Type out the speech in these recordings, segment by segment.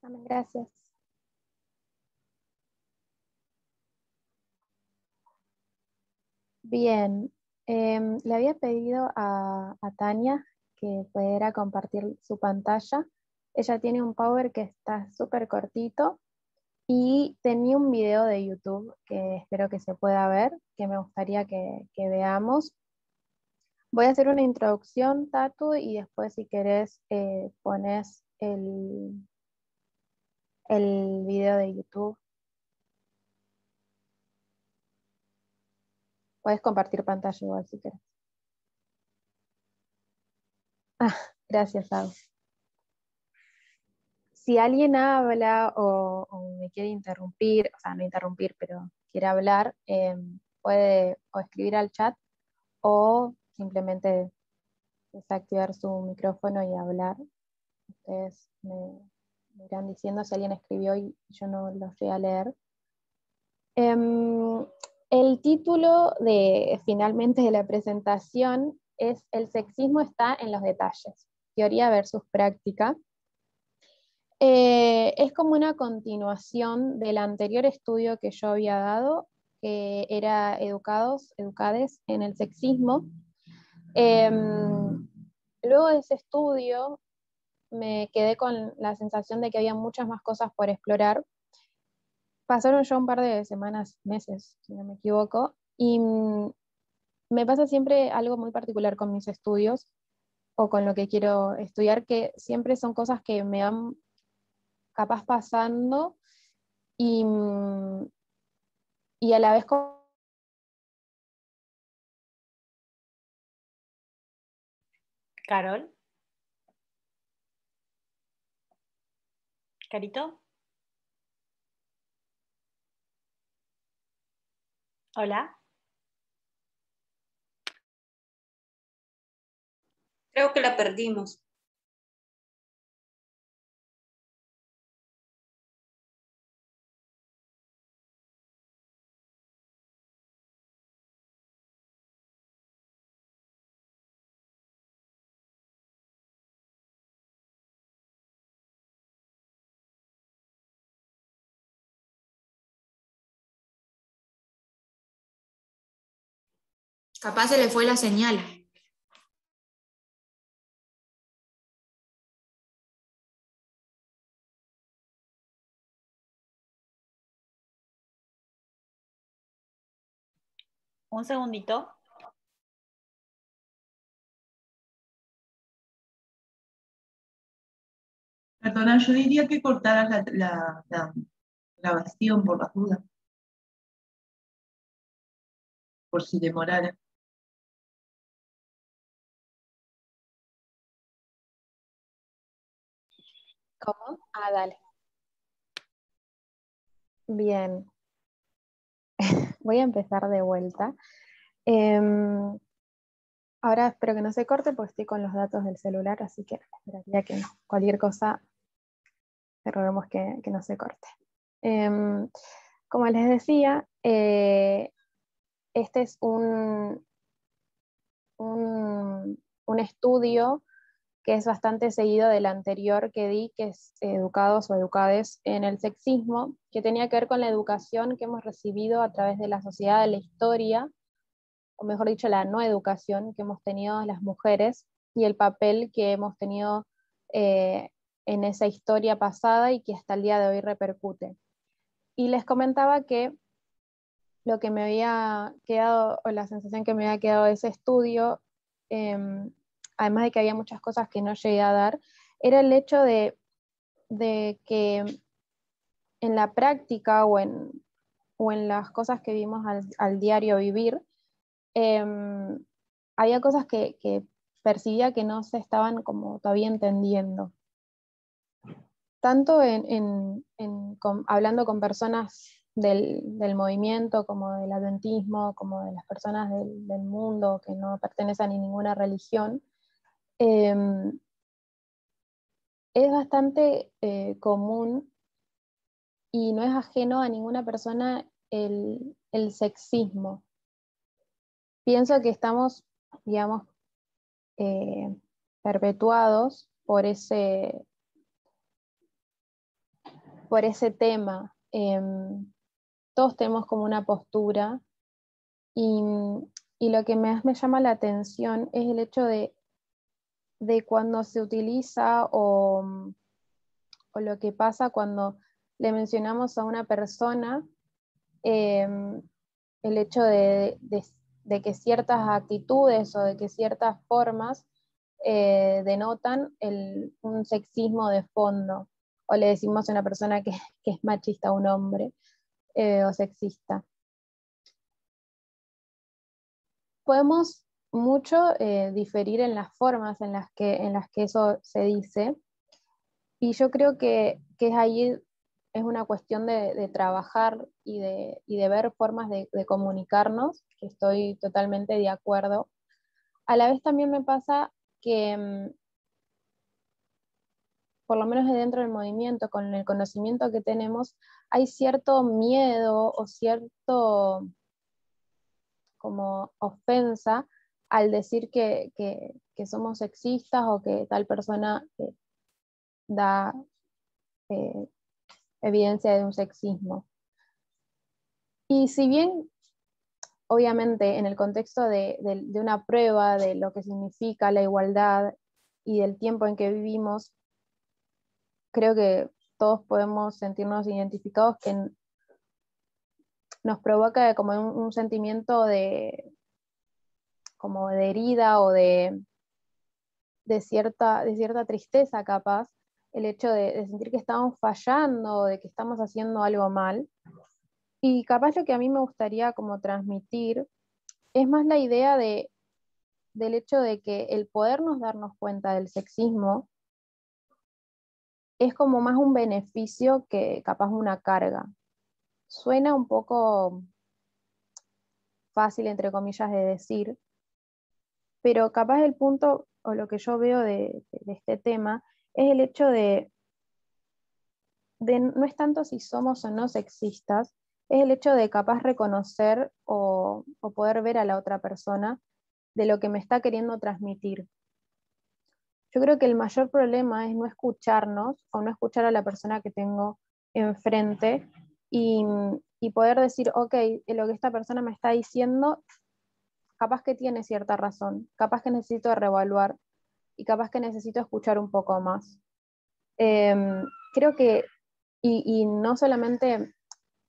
Amén, gracias. Bien, le había pedido a Tania que pudiera compartir su pantalla. Ella tiene un Power que está súper cortito y tenía un video de YouTube que espero que se pueda ver, que me gustaría que veamos. Voy a hacer una introducción, Tatu, y después si querés pones el video de YouTube. Puedes compartir pantalla igual si querés. Ah, gracias, Agus. Si alguien habla o me quiere interrumpir, o sea, no interrumpir, pero quiere hablar, puede o escribir al chat o simplemente desactivar su micrófono y hablar. Ustedes me irán diciendo si alguien escribió y yo no los voy a leer. El título finalmente de la presentación es El sexismo está en los detalles, teoría versus práctica. Es como una continuación del anterior estudio que yo había dado, que era Educades en el sexismo. Luego de ese estudio me quedé con la sensación de que había muchas más cosas por explorar. Pasaron ya un par de semanas, meses, si no me equivoco, y me pasa siempre algo muy particular con mis estudios o con lo que quiero estudiar, que siempre son cosas que me van capaz pasando y, y a la vez Carol. Carito. Hola. Creo que la perdimos. Capaz se le fue la señal. Un segundito. Perdona, yo diría que cortaras la grabación por las dudas. Por si demorara. ¿Cómo? Ah, dale. Bien. Voy a empezar de vuelta. Ahora espero que no se corte porque estoy con los datos del celular, así que esperaría que cualquier cosa roguemos que no se corte. Como les decía, este es un estudio que es bastante seguido del anterior que di, que es Educados o Educades en el sexismo, que tenía que ver con la educación que hemos recibido a través de la sociedad, de la historia, o mejor dicho, la no educación que hemos tenido las mujeres y el papel que hemos tenido en esa historia pasada y que hasta el día de hoy repercute. Y les comentaba que lo que me había quedado, o la sensación que me había quedado de ese estudio, además de que había muchas cosas que no llegué a dar, era el hecho de que en la práctica o en las cosas que vimos al diario vivir, había cosas que percibía que no se estaban como todavía entendiendo. Tanto hablando con personas del movimiento, como del adventismo, como de las personas del mundo que no pertenecen a ninguna religión, es bastante común y no es ajeno a ninguna persona el sexismo. Pienso que estamos, digamos, perpetuados por por ese tema. Todos tenemos como una postura y, y lo que más me llama la atención es el hecho de cuando se utiliza o lo que pasa cuando le mencionamos a una persona el hecho de que ciertas actitudes o de que ciertas formas denotan un sexismo de fondo, o le decimos a una persona que es machista a un hombre o sexista. Podemos mucho diferir en las formas en las que eso se dice, y yo creo que es ahí, es una cuestión de trabajar y de ver formas de comunicarnos, que estoy totalmente de acuerdo. A la vez también me pasa que, por lo menos de dentro del movimiento, con el conocimiento que tenemos, hay cierto miedo o cierto como ofensa al decir que somos sexistas o que tal persona da evidencia de un sexismo. Y si bien, obviamente, en el contexto de una prueba de lo que significa la igualdad y del tiempo en que vivimos, creo que todos podemos sentirnos identificados, que nos provoca como un sentimiento como de herida o de cierta tristeza capaz, el hecho de sentir que estamos fallando, de que estamos haciendo algo mal. Y capaz lo que a mí me gustaría como transmitir es más la idea del hecho de que el podernos darnos cuenta del sexismo es como más un beneficio que capaz una carga. Suena un poco fácil, entre comillas, de decir, pero capaz el punto, o lo que yo veo de este tema, es el hecho no es tanto si somos o no sexistas, es el hecho de capaz reconocer o poder ver a la otra persona de lo que me está queriendo transmitir. Yo creo que el mayor problema es no escucharnos o no escuchar a la persona que tengo enfrente y poder decir, ok, lo que esta persona me está diciendo, capaz que tiene cierta razón, capaz que necesito reevaluar y capaz que necesito escuchar un poco más. Creo que, y no solamente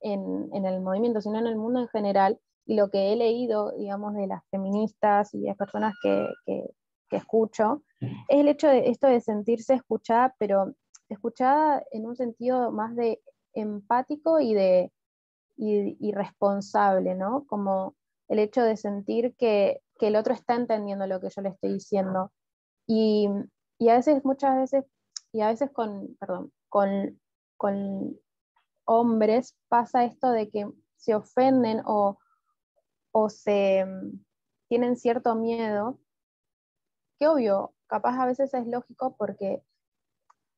en el movimiento, sino en el mundo en general, y lo que he leído, digamos, de las feministas y de personas que escucho, es el hecho de esto de sentirse escuchada, pero escuchada en un sentido más de empático y responsable, ¿no? Como el hecho de sentir que el otro está entendiendo lo que yo le estoy diciendo. Y, y a veces, muchas veces, y a veces con hombres pasa esto de que se ofenden o tienen cierto miedo, que obvio, capaz a veces es lógico porque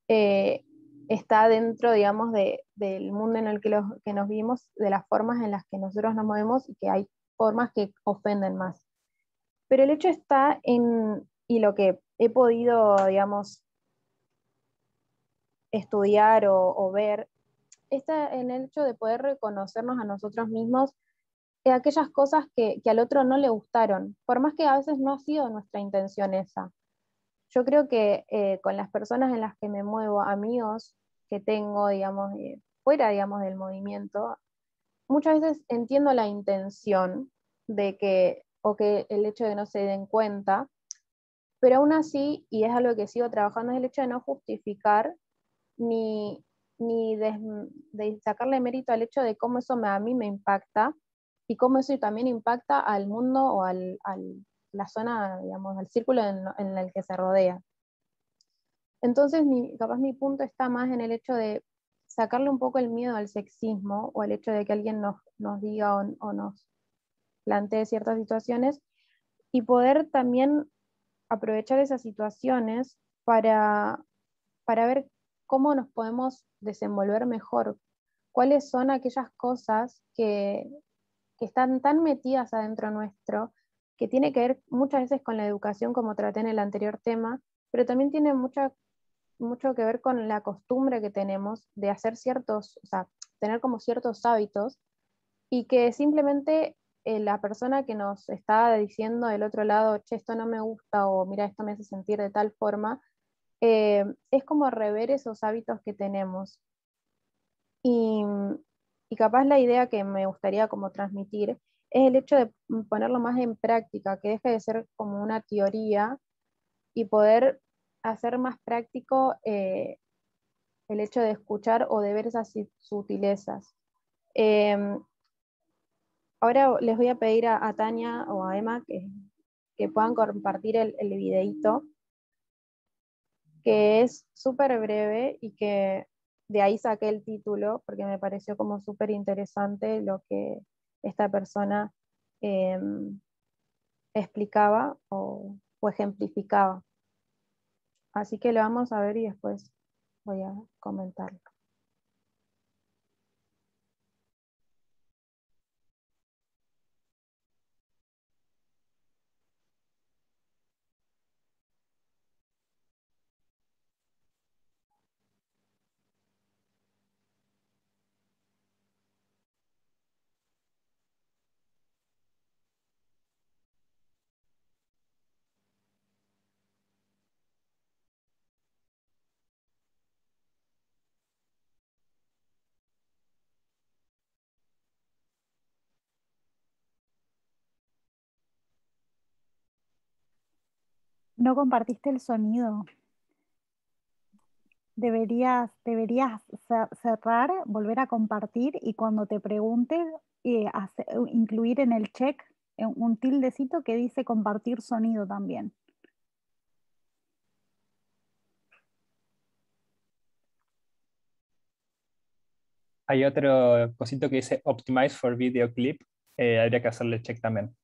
eh, está dentro, digamos, del mundo en el que nos vivimos, de las formas en las que nosotros nos movemos y que hay formas que ofenden más. Pero el hecho está y lo que he podido, digamos, estudiar o ver, está en el hecho de poder reconocernos a nosotros mismos aquellas cosas que al otro no le gustaron, por más que a veces no ha sido nuestra intención esa. Yo creo que con las personas en las que me muevo, amigos que tengo, digamos, fuera, digamos, del movimiento, muchas veces entiendo la intención o que el hecho de que no se den cuenta, pero aún así, y es algo que sigo trabajando, es el hecho de no justificar ni, ni de sacarle mérito al hecho de cómo eso a mí me impacta y cómo eso también impacta al mundo o la zona, digamos, al círculo en el que se rodea. Entonces, capaz mi punto está más en el hecho de sacarle un poco el miedo al sexismo o al hecho de que alguien nos diga o nos plantee ciertas situaciones y poder también aprovechar esas situaciones para ver cómo nos podemos desenvolver mejor, cuáles son aquellas cosas que están tan metidas adentro nuestro, que tiene que ver muchas veces con la educación, como traté en el anterior tema, pero también tiene mucho que ver con la costumbre que tenemos de hacer ciertos, o sea, tener como ciertos hábitos, y que simplemente la persona que nos está diciendo del otro lado, che, esto no me gusta, o mira, esto me hace sentir de tal forma, es como rever esos hábitos que tenemos. Y, y capaz la idea que me gustaría como transmitir es el hecho de ponerlo más en práctica, que deje de ser como una teoría y poder hacer más práctico el hecho de escuchar o de ver esas sutilezas. Ahora les voy a pedir a Tania o a Emma que puedan compartir el videíto, que es súper breve y que de ahí saqué el título porque me pareció como súper interesante lo que esta persona explicaba o ejemplificaba. Así que lo vamos a ver y después voy a comentarlo. No compartiste el sonido. Deberías cerrar, volver a compartir y cuando te pregunte, incluir en el check un tildecito que dice compartir sonido también. Hay otro cosito que dice Optimize for Video Clip. Habría que hacerle check también.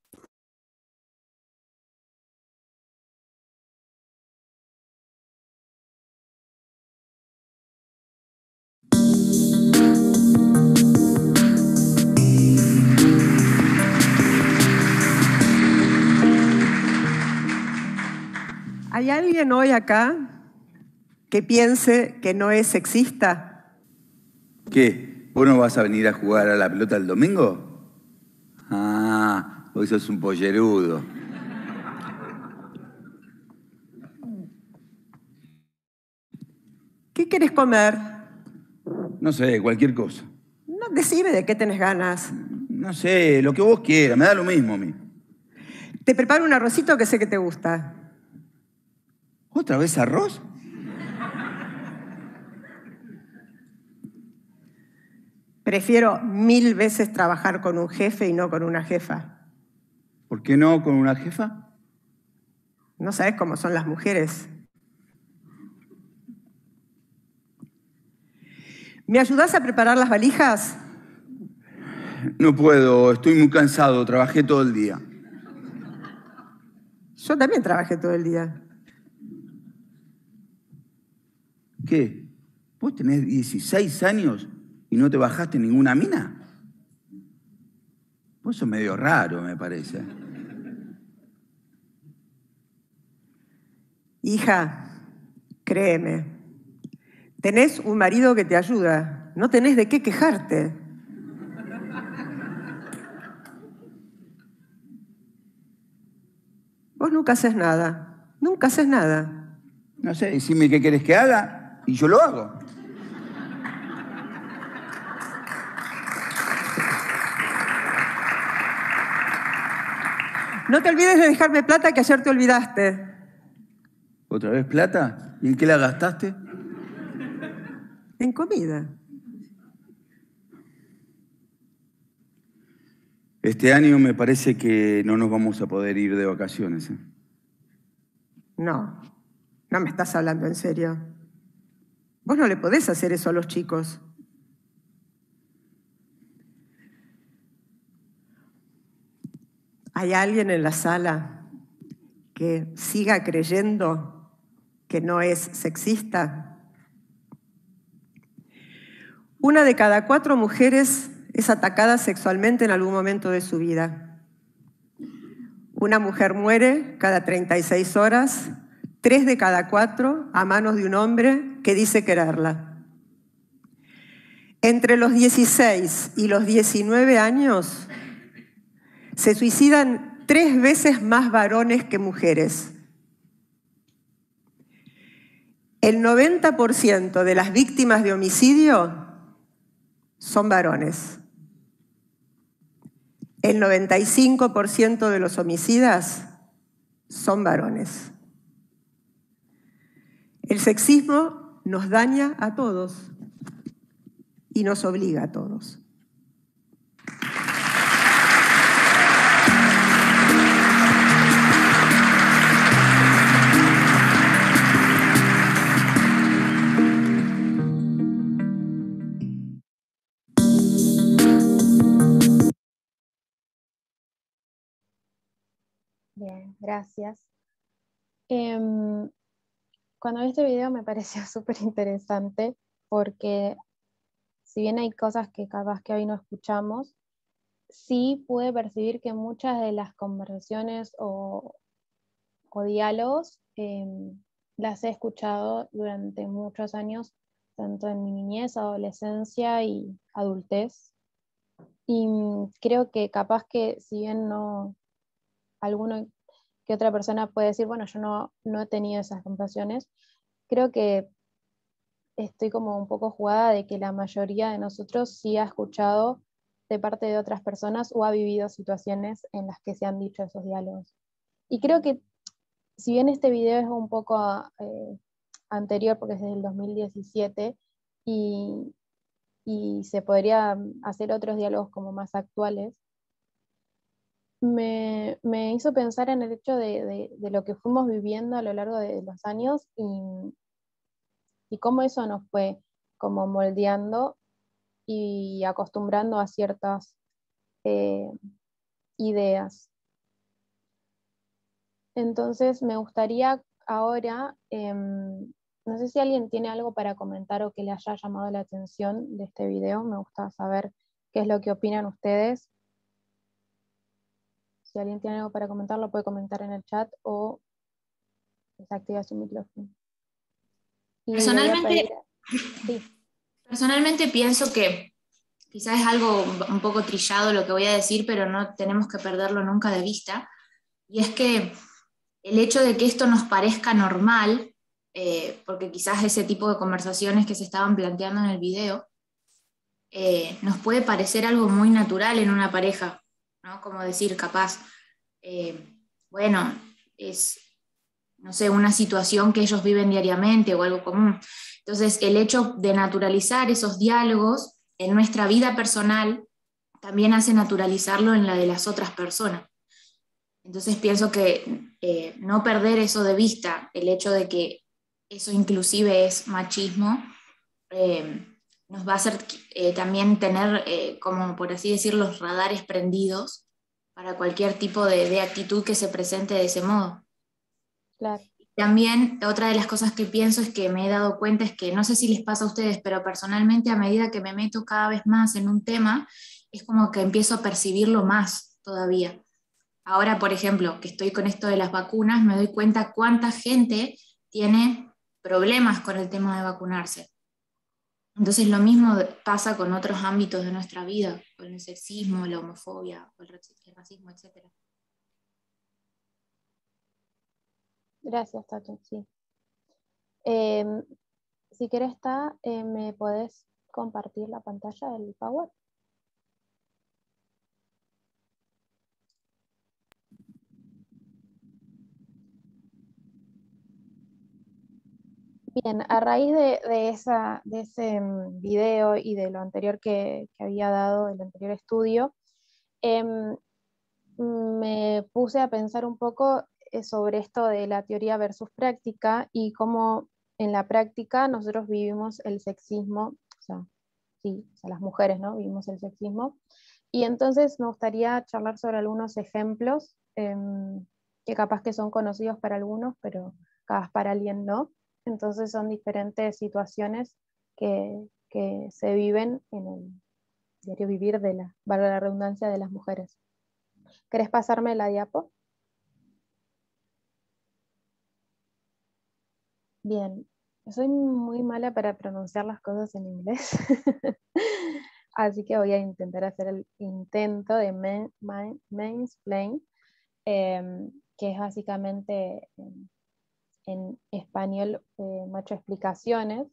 ¿Hay alguien hoy acá que piense que no es sexista? ¿Qué? ¿Vos no vas a venir a jugar a la pelota el domingo? Ah, vos sos un pollerudo. ¿Qué querés comer? No sé, cualquier cosa. No, decime de qué tenés ganas. No sé, lo que vos quieras, me da lo mismo a mí. Te preparo un arrocito que sé que te gusta. ¿Otra vez arroz? Prefiero 1000 veces trabajar con un jefe y no con una jefa. ¿Por qué no con una jefa? No sabes cómo son las mujeres. ¿Me ayudás a preparar las valijas? No puedo, estoy muy cansado, trabajé todo el día. Yo también trabajé todo el día. ¿Qué? ¿Vos tenés 16 años y no te bajaste ninguna mina? Vos sos medio raro, me parece. Hija, créeme, tenés un marido que te ayuda, no tenés de qué quejarte. Vos nunca haces nada, nunca haces nada. No sé, decime qué querés que haga y yo lo hago. No te olvides de dejarme plata que ayer te olvidaste. ¿Otra vez plata? ¿Y en qué la gastaste? En comida. Este año me parece que no nos vamos a poder ir de vacaciones. No, no me estás hablando en serio. Vos no le podés hacer eso a los chicos. ¿Hay alguien en la sala que siga creyendo que no es sexista? 1 de cada 4 mujeres es atacada sexualmente en algún momento de su vida. Una mujer muere cada 36 horas 3 de cada 4 a manos de un hombre que dice quererla. Entre los 16 y los 19 años se suicidan 3 veces más varones que mujeres. El 90% de las víctimas de homicidio son varones. El 95% de los homicidas son varones. El sexismo nos daña a todos y nos obliga a todos. Bien, gracias. Cuando vi este video me pareció súper interesante porque si bien hay cosas que capaz que hoy no escuchamos, sí pude percibir que muchas de las conversaciones o diálogos las he escuchado durante muchos años, tanto en mi niñez, adolescencia y adultez. Y creo que capaz que si bien no, alguno que otra persona puede decir, bueno, yo no he tenido esas conversaciones, creo que estoy como un poco jugada de que la mayoría de nosotros sí ha escuchado de parte de otras personas o ha vivido situaciones en las que se han dicho esos diálogos. Y creo que si bien este video es un poco anterior, porque es del 2017, y se podría hacer otros diálogos como más actuales, me hizo pensar en el hecho de lo que fuimos viviendo a lo largo de los años y cómo eso nos fue como moldeando y acostumbrando a ciertas ideas. Entonces me gustaría ahora, no sé si alguien tiene algo para comentar o que le haya llamado la atención de este video, me gusta saber qué es lo que opinan ustedes. Si alguien tiene algo para comentar, lo puede comentar en el chat o desactiva su micrófono. Y Personalmente pienso que quizás es algo un poco trillado lo que voy a decir, pero no tenemos que perderlo nunca de vista. Y es que el hecho de que esto nos parezca normal, porque quizás ese tipo de conversaciones que se estaban planteando en el video, nos puede parecer algo muy natural en una pareja, ¿no? Como decir, capaz, bueno, es, no sé, una situación que ellos viven diariamente o algo común. Entonces, el hecho de naturalizar esos diálogos en nuestra vida personal también hace naturalizarlo en la de las otras personas. Entonces pienso que no perder eso de vista, el hecho de que eso inclusive es machismo, nos va a hacer también tener, como por así decir, los radares prendidos para cualquier tipo de actitud que se presente de ese modo. Claro. También otra de las cosas que pienso es que me he dado cuenta es que, no sé si les pasa a ustedes, pero personalmente a medida que me meto cada vez más en un tema, es como que empiezo a percibirlo más todavía. Ahora, por ejemplo, que estoy con esto de las vacunas, me doy cuenta cuánta gente tiene problemas con el tema de vacunarse. Entonces lo mismo pasa con otros ámbitos de nuestra vida, con el sexismo, la homofobia, el racismo, etc. Gracias, Tato, sí. Si querés, ¿me podés compartir la pantalla del Power? Bien, a raíz de ese video y de lo anterior que había dado, el anterior estudio, me puse a pensar un poco sobre esto de la teoría versus práctica y cómo en la práctica nosotros vivimos el sexismo, o sea, las mujeres, ¿no? Vivimos el sexismo. Y entonces me gustaría charlar sobre algunos ejemplos que capaz que son conocidos para algunos, pero capaz para alguien no. Entonces son diferentes situaciones que se viven en el diario vivir valga la redundancia, de las mujeres. ¿Querés pasarme la diapo? Bien, soy muy mala para pronunciar las cosas en inglés, así que voy a intentar hacer el intento de mansplain, que es básicamente en español muchas explicaciones.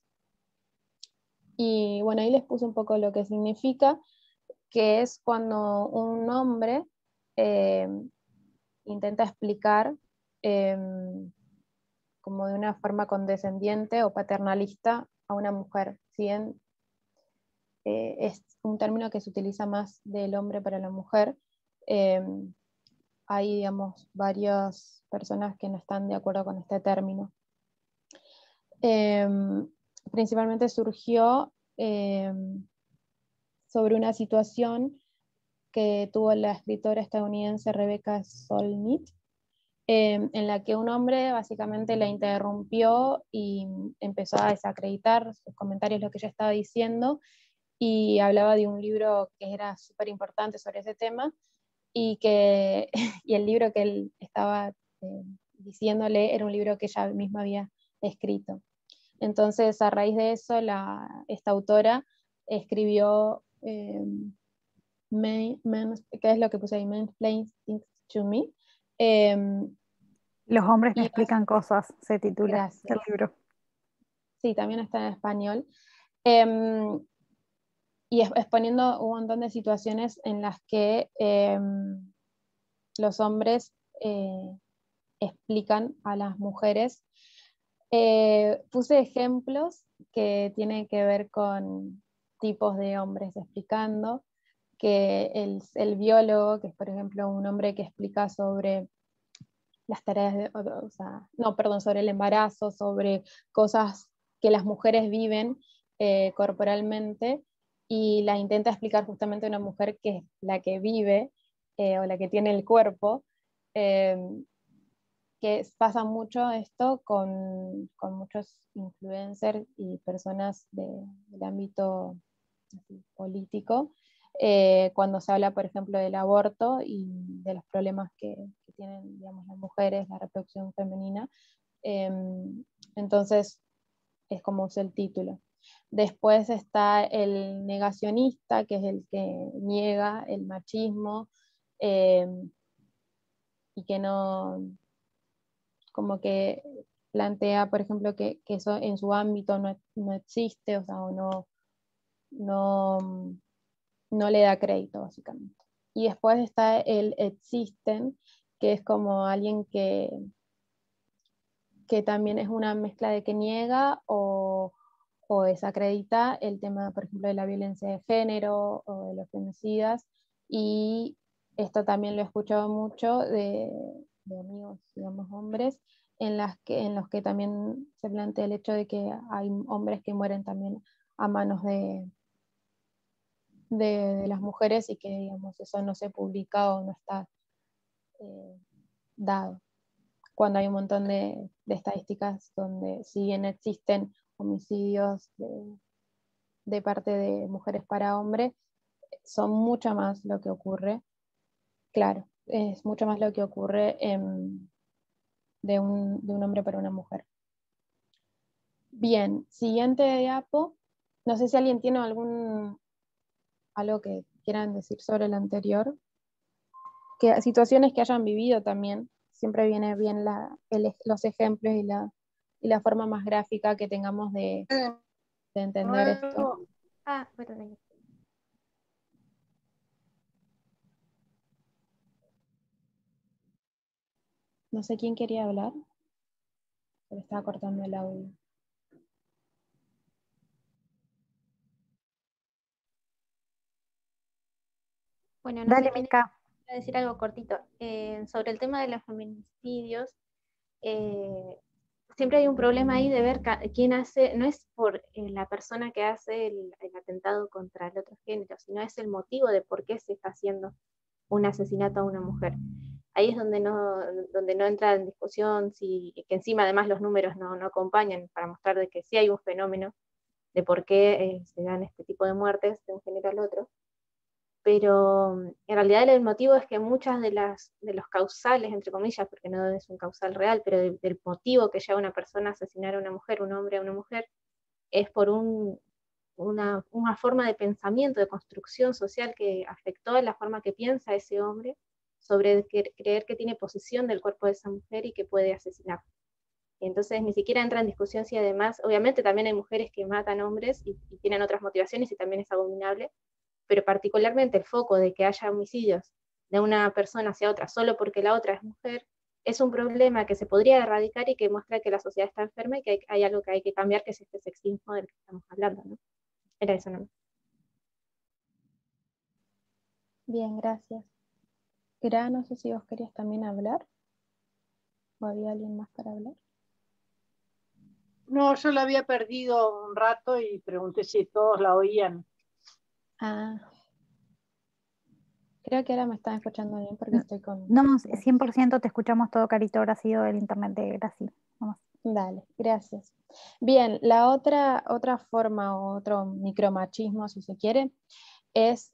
Y bueno, ahí les puse un poco lo que significa, que es cuando un hombre intenta explicar como de una forma condescendiente o paternalista a una mujer. Si bien es un término que se utiliza más del hombre para la mujer, hay, digamos, varias personas que no están de acuerdo con este término. Principalmente surgió sobre una situación que tuvo la escritora estadounidense Rebecca Solnit, en la que un hombre básicamente la interrumpió y empezó a desacreditar sus comentarios, lo que ella estaba diciendo, y hablaba de un libro que era súper importante sobre ese tema, y el libro que él estaba diciéndole era un libro que ella misma había escrito. Entonces, a raíz de eso, esta autora escribió, ¿qué es lo que puse ahí? Mansplain Things to Me. Los hombres me Y explican cosas, se titula Gracias. el libro. Sí, también está en español. Y exponiendo un montón de situaciones en las que los hombres explican a las mujeres. Puse ejemplos que tienen que ver con tipos de hombres explicando, que el biólogo, que es por ejemplo un hombre que explica sobre las tareas sobre el embarazo, sobre cosas que las mujeres viven corporalmente, y la intenta explicar justamente a una mujer que es la que vive o la que tiene el cuerpo, que pasa mucho esto con muchos influencers y personas del ámbito político, cuando se habla, por ejemplo, del aborto y de los problemas que tienen, digamos, las mujeres, la reproducción femenina. Entonces, es como usa el título. Después está el negacionista, que es el que niega el machismo y que no, como que plantea, por ejemplo, que eso en su ámbito no existe, o sea, o no le da crédito, básicamente. Y después está el existen, que es como alguien que también es una mezcla de que niega o desacredita el tema, por ejemplo, de la violencia de género o de los femicidas. Y esto también lo he escuchado mucho de amigos, digamos, hombres, en los que también se plantea el hecho de que hay hombres que mueren también a manos de las mujeres, y que, digamos, eso no se publica o no está dado, cuando hay un montón de estadísticas donde, si bien existen homicidios de parte de mujeres para hombres, son mucho más lo que ocurre, claro, es mucho más lo que ocurre de un hombre para una mujer. Bien, siguiente diapo. No sé si alguien tiene algo que quieran decir sobre el anterior, situaciones que hayan vivido también. Siempre viene bien los ejemplos y la forma más gráfica que tengamos de entender esto. Bueno. No sé quién quería hablar, pero estaba cortando el audio. Bueno, no Dale, sé quién Mica. va a decir algo cortito. Sobre el tema de los feminicidios, siempre hay un problema ahí de ver quién hace, no es por la persona que hace el atentado contra el otro género, sino es el motivo de por qué se está haciendo un asesinato a una mujer. Ahí es donde no entra en discusión, que encima además los números no acompañan para mostrar de que sí hay un fenómeno de por qué se dan este tipo de muertes de un género al otro. pero en realidad el motivo es que muchas de los causales, entre comillas, porque no es un causal real, pero del motivo que lleva a una persona a asesinar a una mujer, un hombre a una mujer, es por una forma de pensamiento, de construcción social que afectó a la forma que piensa ese hombre sobre creer que tiene posesión del cuerpo de esa mujer y que puede asesinar. Entonces ni siquiera entra en discusión si además, obviamente también hay mujeres que matan hombres y tienen otras motivaciones y también es abominable, pero particularmente el foco de que haya homicidios de una persona hacia otra solo porque la otra es mujer, es un problema que se podría erradicar y que muestra que la sociedad está enferma y que hay algo que hay que cambiar, que es este sexismo del que estamos hablando, ¿no? Era eso, ¿no? Bien, gracias. Gra, no sé si vos querías también hablar, o había alguien más para hablar. No, yo la había perdido un rato y pregunté si todos la oían. Ah, creo que ahora me están escuchando bien porque estoy con... No, 100% te escuchamos todo, Carito, habrá sido el internet de Graci. Vamos. Dale, gracias. Bien, la otra forma o otro micromachismo, si se quiere, es,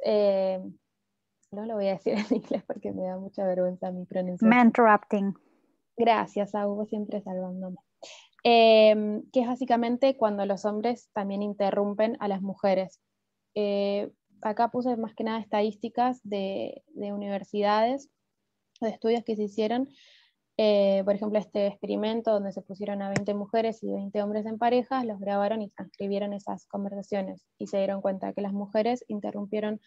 no lo voy a decir en inglés porque me da mucha vergüenza mi pronunciación. Manterrupting. Gracias, Hugo, siempre salvándome. Que es básicamente cuando los hombres también interrumpen a las mujeres. Acá puse más que nada estadísticas de universidades, de estudios que se hicieron. Por ejemplo, este experimento donde se pusieron a 20 mujeres y 20 hombres en parejas, los grabaron y transcribieron esas conversaciones y se dieron cuenta que las mujeres interrumpieron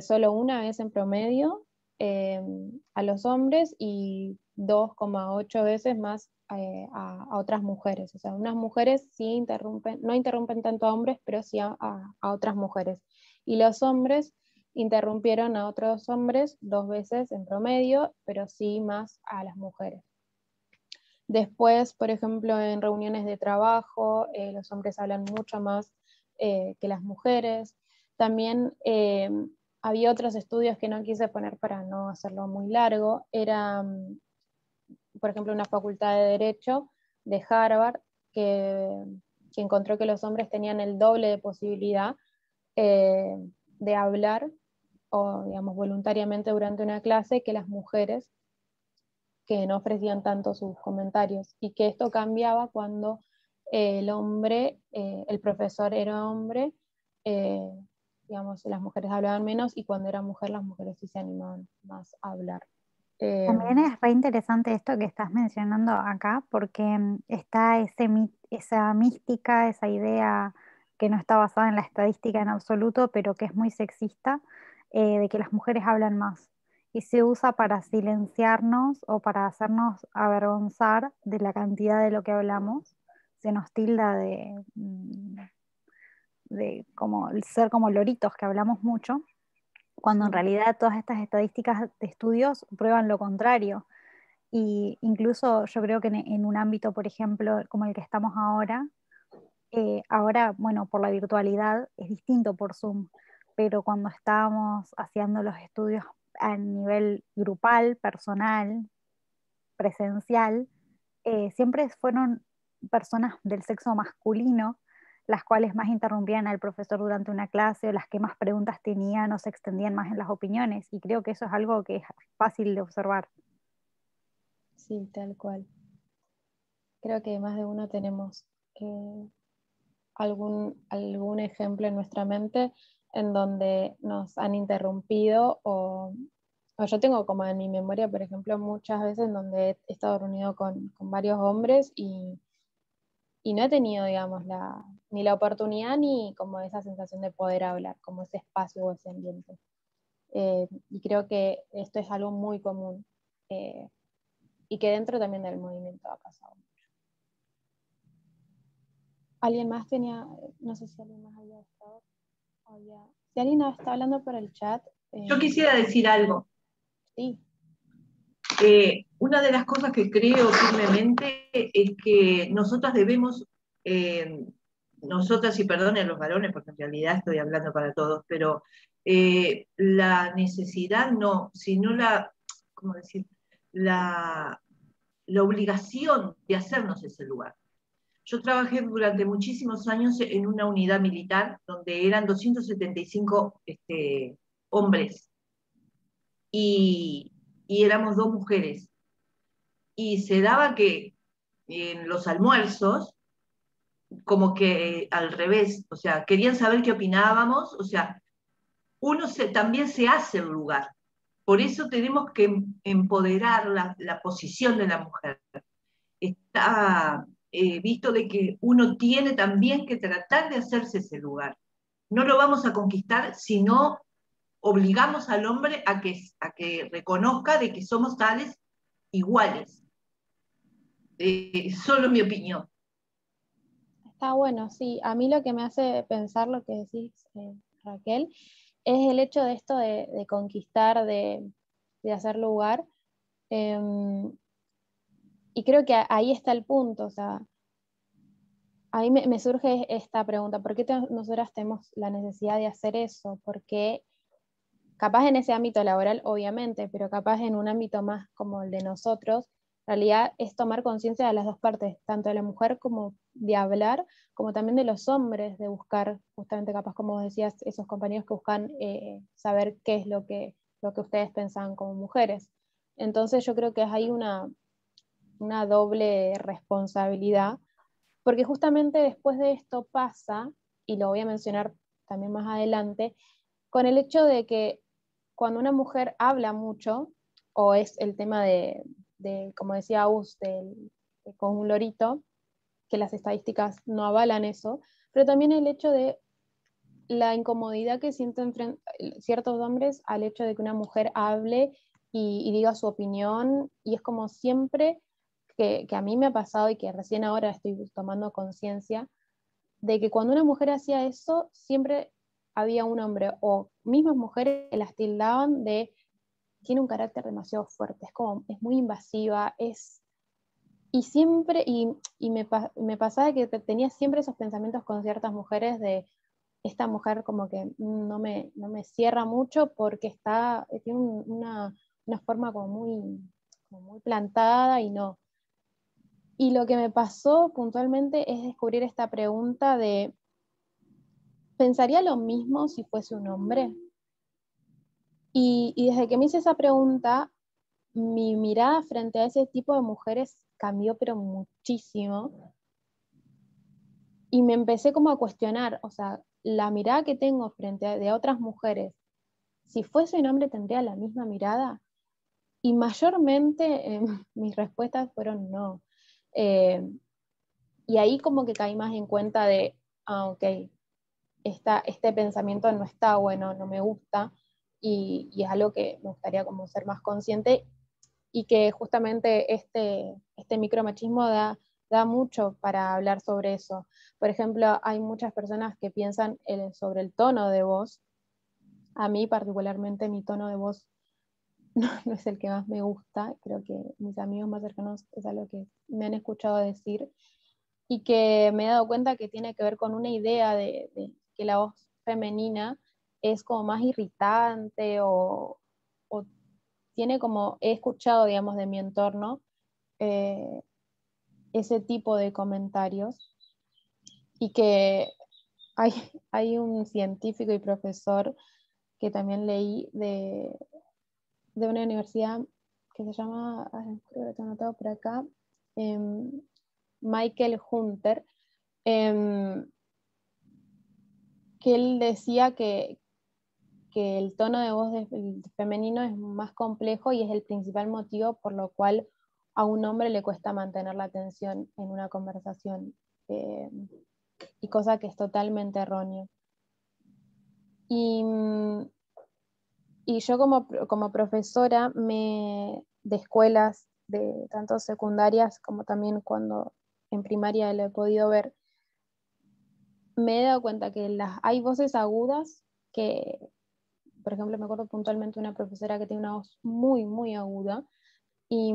solo una vez en promedio a los hombres y 2,8 veces más a otras mujeres. O sea, unas mujeres sí no interrumpen tanto a hombres, pero sí a otras mujeres. Y los hombres interrumpieron a otros hombres 2 veces en promedio, pero sí más a las mujeres. Después, por ejemplo, en reuniones de trabajo, los hombres hablan mucho más que las mujeres. También había otros estudios que no quise poner para no hacerlo muy largo. Era, por ejemplo, una facultad de Derecho de Harvard que encontró que los hombres tenían el doble de posibilidad de hablar o, digamos, voluntariamente durante una clase que las mujeres, que no ofrecían tanto sus comentarios, y que esto cambiaba cuando el profesor era hombre, digamos, las mujeres hablaban menos, y cuando era mujer, las mujeres sí se animaban más a hablar. También es re interesante esto que estás mencionando acá, porque está esa mística, esa idea que no está basada en la estadística en absoluto, pero que es muy sexista, de que las mujeres hablan más. Y se usa para silenciarnos o para hacernos avergonzar de la cantidad de lo que hablamos. Se nos tilda de como ser como loritos, que hablamos mucho, cuando en realidad todas estas estadísticas de estudios prueban lo contrario. Y incluso yo creo que en un ámbito, por ejemplo, como el que estamos ahora, bueno, por la virtualidad es distinto por Zoom, pero cuando estábamos haciendo los estudios a nivel grupal, personal, presencial, siempre fueron personas del sexo masculino las cuales más interrumpían al profesor durante una clase o las que más preguntas tenían o se extendían más en las opiniones, y creo que eso es algo que es fácil de observar. Sí, tal cual. Creo que más de uno tenemos algún ejemplo en nuestra mente en donde nos han interrumpido o yo tengo como en mi memoria, por ejemplo, muchas veces en donde he estado reunido con varios hombres y no he tenido, digamos, ni la oportunidad ni como esa sensación de poder hablar, como ese espacio o ese ambiente. Y creo que esto es algo muy común y que dentro también del movimiento ha pasado mucho. ¿Alguien más tenía, no sé si alguien más había estado? Si alguien está hablando por el chat. Yo quisiera decir algo. Sí. Una de las cosas que creo firmemente es que nosotras debemos, nosotras, y perdonen los varones, porque en realidad estoy hablando para todos, pero la necesidad no, sino ¿cómo decir? La obligación de hacernos ese lugar. Yo trabajé durante muchísimos años en una unidad militar donde eran 275 hombres y éramos 2 mujeres. Y se daba que en los almuerzos, como que al revés, o sea, querían saber qué opinábamos, o sea, también se hace el lugar. Por eso tenemos que empoderar la posición de la mujer. Está visto de que uno tiene también que tratar de hacerse ese lugar. No lo vamos a conquistar si no obligamos al hombre a que reconozca de que somos tales iguales. Solo mi opinión. Está bueno, sí. A mí lo que me hace pensar lo que decís, Raquel, es el hecho de esto de conquistar, de hacer lugar. Y creo que ahí está el punto. O sea, ahí me surge esta pregunta: ¿por qué nosotras tenemos la necesidad de hacer eso? Porque capaz en ese ámbito laboral, obviamente, pero capaz en un ámbito más como el de nosotros, en realidad es tomar conciencia de las dos partes, tanto de la mujer como de hablar, como también de los hombres, de buscar, justamente capaz como decías, esos compañeros que buscan saber qué es lo que ustedes pensaban como mujeres. Entonces yo creo que hay una doble responsabilidad, porque justamente después de esto pasa, y lo voy a mencionar también más adelante, con el hecho de que cuando una mujer habla mucho, o es el tema de como decía Aus, con un lorito, que las estadísticas no avalan eso, pero también el hecho de la incomodidad que sienten ciertos hombres al hecho de que una mujer hable y diga su opinión, y es como siempre que a mí me ha pasado y que recién ahora estoy tomando conciencia, de que cuando una mujer hacía eso, siempre había un hombre o mismas mujeres que las tildaban de tiene un carácter demasiado fuerte, es muy invasiva, y siempre, me pasaba que tenía siempre esos pensamientos con ciertas mujeres de esta mujer como que no me cierra mucho porque tiene una forma como muy plantada y no. Y lo que me pasó puntualmente es descubrir esta pregunta de, ¿pensaría lo mismo si fuese un hombre? Y desde que me hice esa pregunta, mi mirada frente a ese tipo de mujeres cambió pero muchísimo, y me empecé como a cuestionar, o sea, la mirada que tengo frente de otras mujeres, si fuese un hombre tendría la misma mirada, y mayormente mis respuestas fueron no. Y ahí como que caí más en cuenta de, ok, este pensamiento no está bueno, no me gusta, y es algo que me gustaría como ser más consciente, y que justamente este micromachismo da mucho para hablar sobre eso. Por ejemplo, hay muchas personas que piensan sobre el tono de voz. A mí particularmente mi tono de voz no es el que más me gusta, creo que mis amigos más cercanos es algo que me han escuchado decir, y que me he dado cuenta que tiene que ver con una idea de que la voz femenina es como más irritante, o tiene como, he escuchado, digamos, de mi entorno, ese tipo de comentarios, y que hay un científico y profesor que también leí de una universidad que se llama, creo que lo tengo anotado por acá, Michael Hunter, que él decía que el tono de voz femenino es más complejo y es el principal motivo por lo cual a un hombre le cuesta mantener la atención en una conversación, y cosa que es totalmente erróneo. Y yo como profesora de escuelas, de tanto secundarias como también cuando en primaria lo he podido ver, me he dado cuenta que hay voces agudas que, por ejemplo, me acuerdo puntualmente de una profesora que tiene una voz muy, muy aguda, y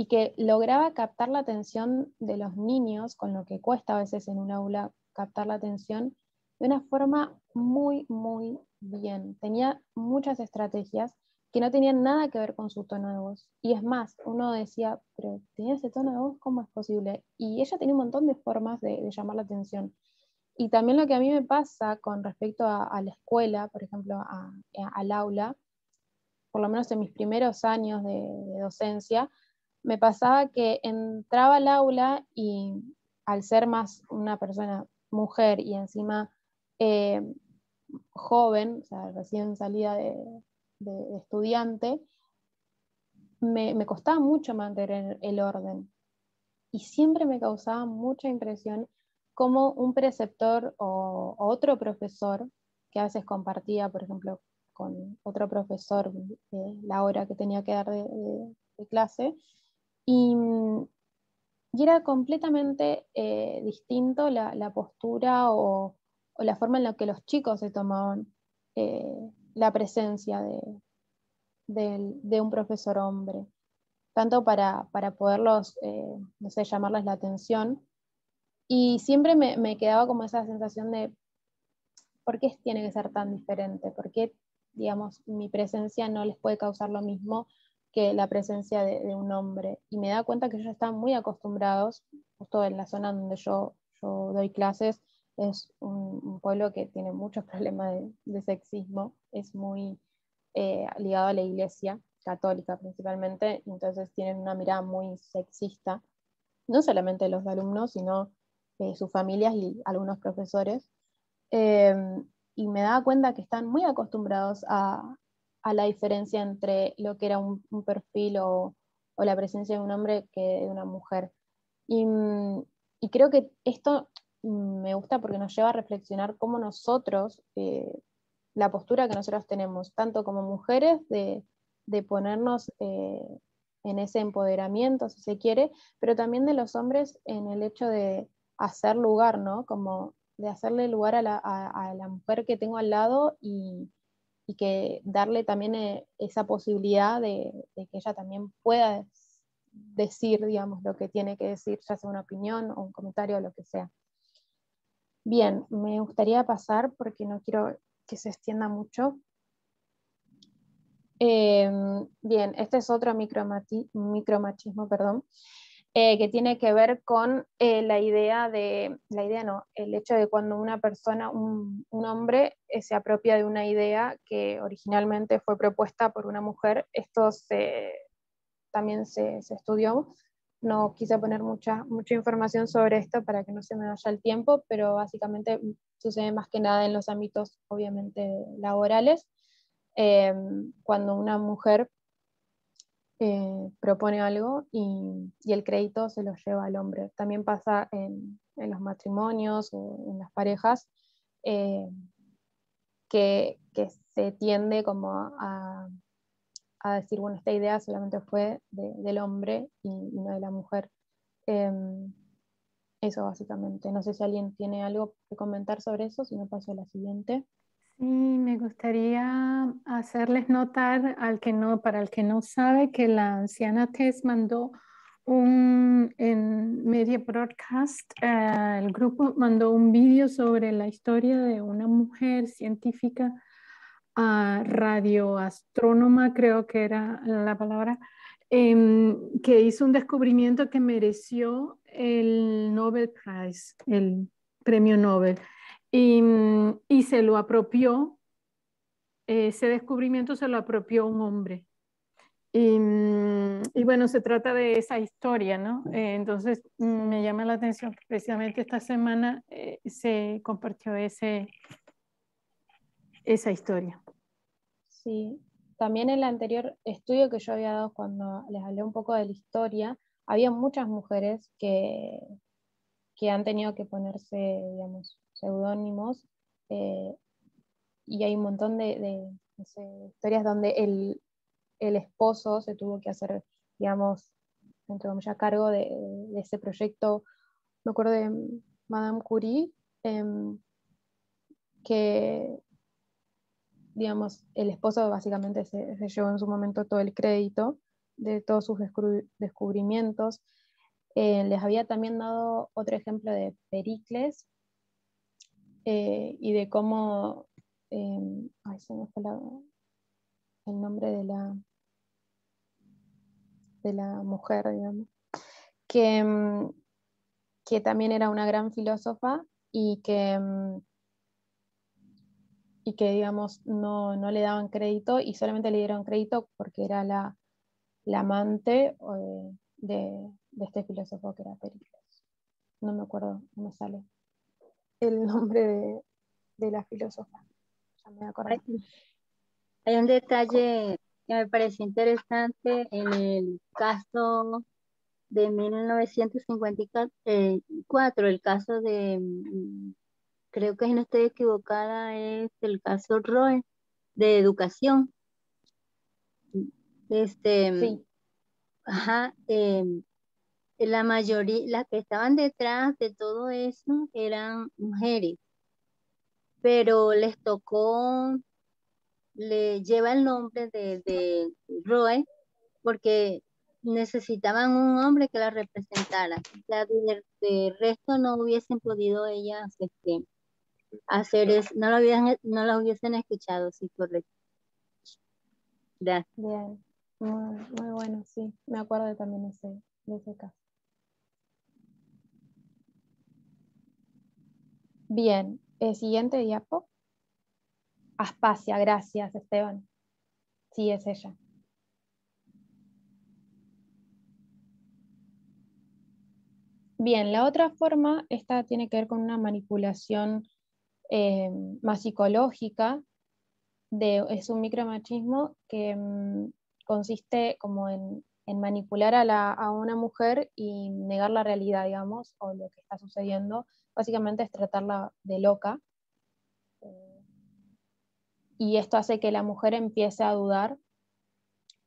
que lograba captar la atención de los niños, con lo que cuesta a veces en un aula captar la atención, de una forma muy, muy bien. Tenía muchas estrategias que no tenían nada que ver con su tono de voz. Y es más, uno decía, pero tenía ese tono de voz, ¿cómo es posible? Y ella tenía un montón de formas de llamar la atención. Y también lo que a mí me pasa con respecto a la escuela, por ejemplo, al aula, por lo menos en mis primeros años de docencia, me pasaba que entraba al aula y al ser más una persona mujer y encima joven, o sea, recién salida de estudiante, me costaba mucho mantener el orden. Y siempre me causaba mucha impresión cómo un preceptor o otro profesor, que a veces compartía, por ejemplo, con otro profesor la hora que tenía que dar de clase, y era completamente distinto la postura o la forma en la que los chicos se tomaban la presencia de un profesor hombre, tanto para poderlos, no sé, llamarles la atención. Y siempre me quedaba como esa sensación de, ¿por qué tiene que ser tan diferente? ¿Por qué, digamos, mi presencia no les puede causar lo mismo que la presencia de un hombre? Y me da cuenta que ellos están muy acostumbrados, justo en la zona donde yo doy clases, es un pueblo que tiene muchos problemas de sexismo, es muy ligado a la iglesia católica principalmente, entonces tienen una mirada muy sexista, no solamente los alumnos, sino sus familias y algunos profesores. Eh, y me daba cuenta que están muy acostumbrados a la diferencia entre lo que era un perfil o la presencia de un hombre que de una mujer. Y creo que esto me gusta porque nos lleva a reflexionar cómo nosotros, la postura que nosotros tenemos, tanto como mujeres, de ponernos en ese empoderamiento, si se quiere, pero también de los hombres en el hecho de hacer lugar, ¿no? Como de hacerle lugar a la mujer que tengo al lado y que darle también esa posibilidad de que ella también pueda decir, digamos, lo que tiene que decir, ya sea una opinión o un comentario o lo que sea. Bien, me gustaría pasar, porque no quiero que se extienda mucho. Bien, este es otro micromachismo, perdón, que tiene que ver con el hecho de cuando una persona, un hombre, se apropia de una idea que originalmente fue propuesta por una mujer. Esto también se estudió. No quise poner mucha información sobre esto para que no se me vaya el tiempo, pero básicamente sucede más que nada en los ámbitos, obviamente, laborales. Cuando una mujer propone algo y el crédito se lo lleva al hombre. También pasa en los matrimonios o en las parejas, que se tiende como a decir, bueno, esta idea solamente fue del hombre y no de la mujer. Eso básicamente. No sé si alguien tiene algo que comentar sobre eso, si no paso a la siguiente. Sí, me gustaría hacerles notar para el que no sabe, que la anciana Tess mandó en Media Broadcast, el grupo mandó un vídeo sobre la historia de una mujer científica, radioastrónoma, creo que era la palabra, que hizo un descubrimiento que mereció el Nobel Prize, el premio Nobel. Y se lo apropió, ese descubrimiento se lo apropió un hombre. Y bueno, se trata de esa historia, ¿no? Entonces me llama la atención que precisamente esta semana se compartió esa historia. Sí, también en el anterior estudio que yo había dado cuando les hablé un poco de la historia, había muchas mujeres que han tenido que ponerse, digamos, seudónimos, y hay un montón de historias donde el esposo se tuvo que hacer, digamos, entre comillas, cargo de ese proyecto. Me acuerdo de Madame Curie, que, digamos, el esposo básicamente se llevó en su momento todo el crédito de todos sus descubrimientos. Les había también dado otro ejemplo de Pericles, y de cómo, se me fue el nombre de la mujer, digamos, que también era una gran filósofa y que digamos, no le daban crédito y solamente le dieron crédito porque era la amante de este filósofo que era Pericles. No me acuerdo, no me sale el nombre de la filósofa. Ya me voy a acordar. Hay un detalle que me pareció interesante en el caso de 1954, el caso de, creo que si no estoy equivocada, es el caso Roe de educación. Sí. Ajá, la mayoría, las que estaban detrás de todo eso eran mujeres, pero les tocó, le lleva el nombre de Roe porque necesitaban un hombre que la representara. O sea, de resto no hubiesen podido ellas hacer eso, no la hubiesen escuchado, sí, correcto. Gracias. Bien, muy bueno, sí, me acuerdo también de ese caso. Bien, siguiente diapo. Aspasia, gracias Esteban. Sí, es ella. Bien, la otra forma, esta tiene que ver con una manipulación más psicológica, es un micromachismo que consiste como en manipular a una mujer y negar la realidad, digamos, o lo que está sucediendo. Básicamente es tratarla de loca. Y esto hace que la mujer empiece a dudar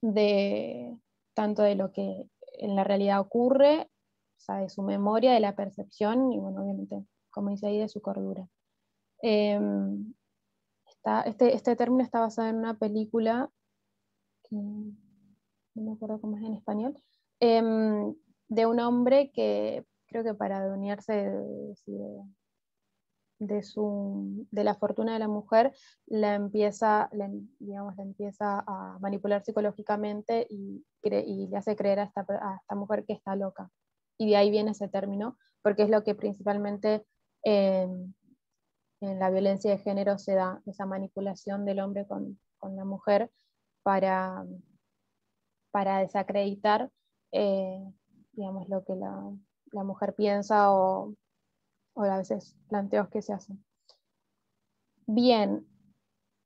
de tanto de lo que en la realidad ocurre, o sea, de su memoria, de la percepción y, bueno, obviamente, como dice ahí, de su cordura. Este término está basado en una película que no me acuerdo cómo es en español, de un hombre que creo que para adueñarse de la fortuna de la mujer, la empieza a manipular psicológicamente y le hace creer a esta mujer que está loca. Y de ahí viene ese término, porque es lo que principalmente en la violencia de género se da, esa manipulación del hombre con la mujer para desacreditar digamos, lo que la mujer piensa o a veces planteos que se hacen. Bien,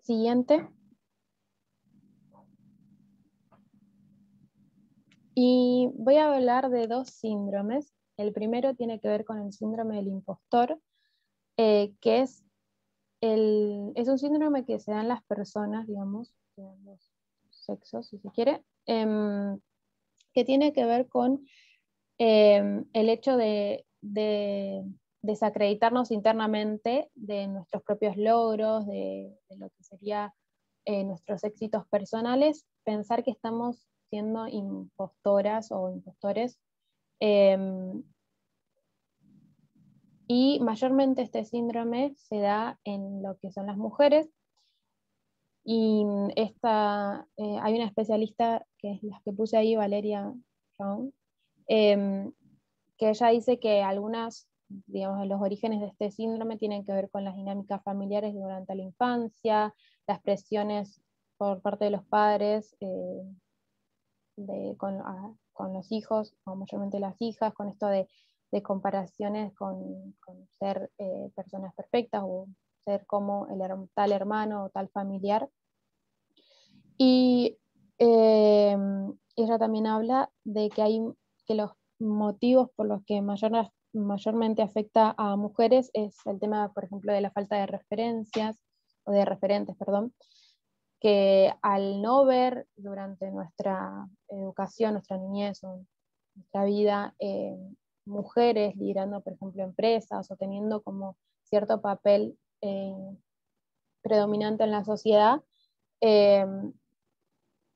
siguiente. Y voy a hablar de dos síndromes. El primero tiene que ver con el síndrome del impostor, que es un síndrome que se da en las personas, digamos, de ambos sexos, si se quiere, que tiene que ver con el hecho de desacreditarnos internamente de nuestros propios logros, de lo que sería nuestros éxitos personales, pensar que estamos siendo impostoras o impostores. Y mayormente este síndrome se da en lo que son las mujeres. Y hay una especialista, que es la que puse ahí, Valeria Young, que ella dice que digamos, los orígenes de este síndrome tienen que ver con las dinámicas familiares durante la infancia, las presiones por parte de los padres con los hijos, o mayormente las hijas, con esto de comparaciones con ser personas perfectas o ser como tal hermano o tal familiar. Y ella también habla de que los motivos por los que mayormente afecta a mujeres es el tema, por ejemplo, de la falta de referencias, o de referentes, perdón, que al no ver durante nuestra educación, nuestra niñez o nuestra vida, mujeres liderando, por ejemplo, empresas o teniendo como cierto papel predominante en la sociedad,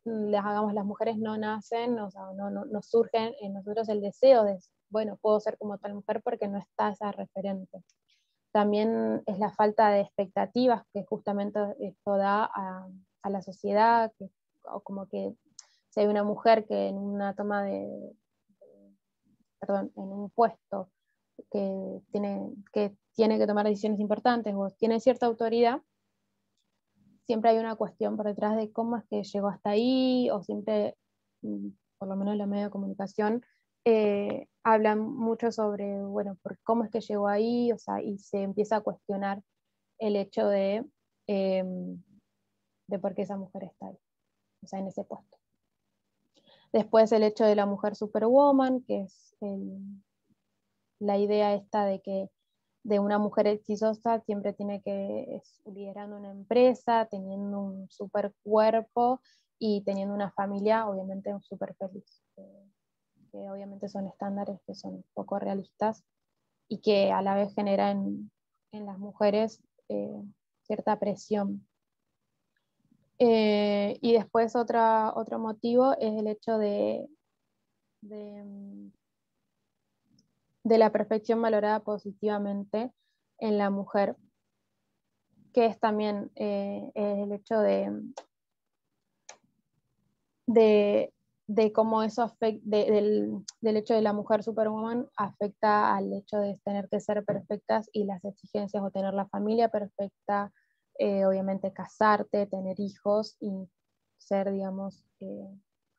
las mujeres no nacen, o sea, no surgen en nosotros el deseo de, bueno, puedo ser como tal mujer porque no está esa referente. También es la falta de expectativas que justamente esto da a la sociedad, o como que si hay una mujer que en una toma en un puesto tiene que tomar decisiones importantes o tiene cierta autoridad, siempre hay una cuestión por detrás de cómo es que llegó hasta ahí, o siempre, por lo menos en los medios de comunicación, hablan mucho sobre, bueno, cómo es que llegó ahí, o sea, y se empieza a cuestionar el hecho de por qué esa mujer está ahí, o sea, en ese puesto. Después el hecho de la mujer superwoman, que es la idea esta de una mujer exitosa siempre tiene que liderando una empresa, teniendo un super cuerpo y teniendo una familia obviamente súper feliz, que obviamente son estándares que son poco realistas y que a la vez generan en las mujeres cierta presión. Y después otro motivo es el hecho de la perfección valorada positivamente en la mujer, que es también el hecho de cómo eso afecta, del hecho de la mujer superwoman afecta al hecho de tener que ser perfectas y las exigencias, o tener la familia perfecta, obviamente casarte, tener hijos y ser, digamos,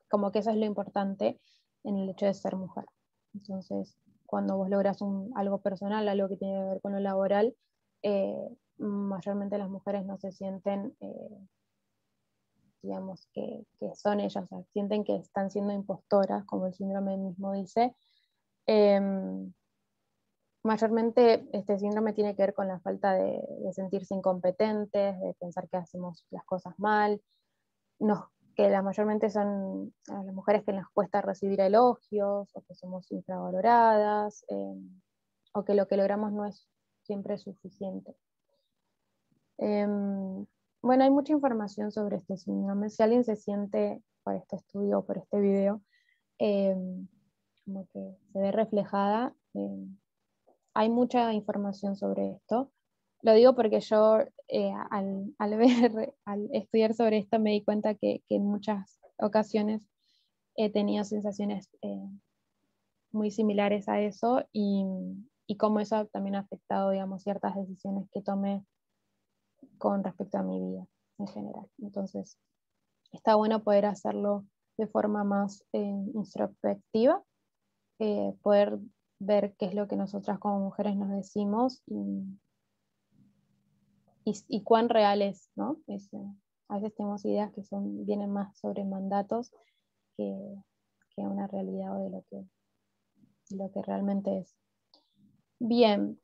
como que eso es lo importante en el hecho de ser mujer. Entonces, cuando vos logras algo personal, algo que tiene que ver con lo laboral, mayormente las mujeres no se sienten, digamos, que son ellas, o sea, sienten que están siendo impostoras, como el síndrome mismo dice. Mayormente este síndrome tiene que ver con la falta de sentirse incompetentes, de pensar que hacemos las cosas mal, que mayormente son a las mujeres que nos cuesta recibir elogios, o que somos infravaloradas, o que lo que logramos no es siempre suficiente. Bueno, hay mucha información sobre este síndrome. Si alguien se siente por este estudio o por este video, como que se ve reflejada, hay mucha información sobre esto. Lo digo porque yo al estudiar sobre esto me di cuenta que en muchas ocasiones he tenido sensaciones muy similares a eso, y cómo eso también ha afectado, digamos, ciertas decisiones que tomé con respecto a mi vida en general. Entonces, está bueno poder hacerlo de forma más introspectiva, poder ver qué es lo que nosotras como mujeres nos decimos y cuán real es, ¿no? A veces tenemos ideas que vienen más sobre mandatos que una realidad o de lo que realmente es. Bien,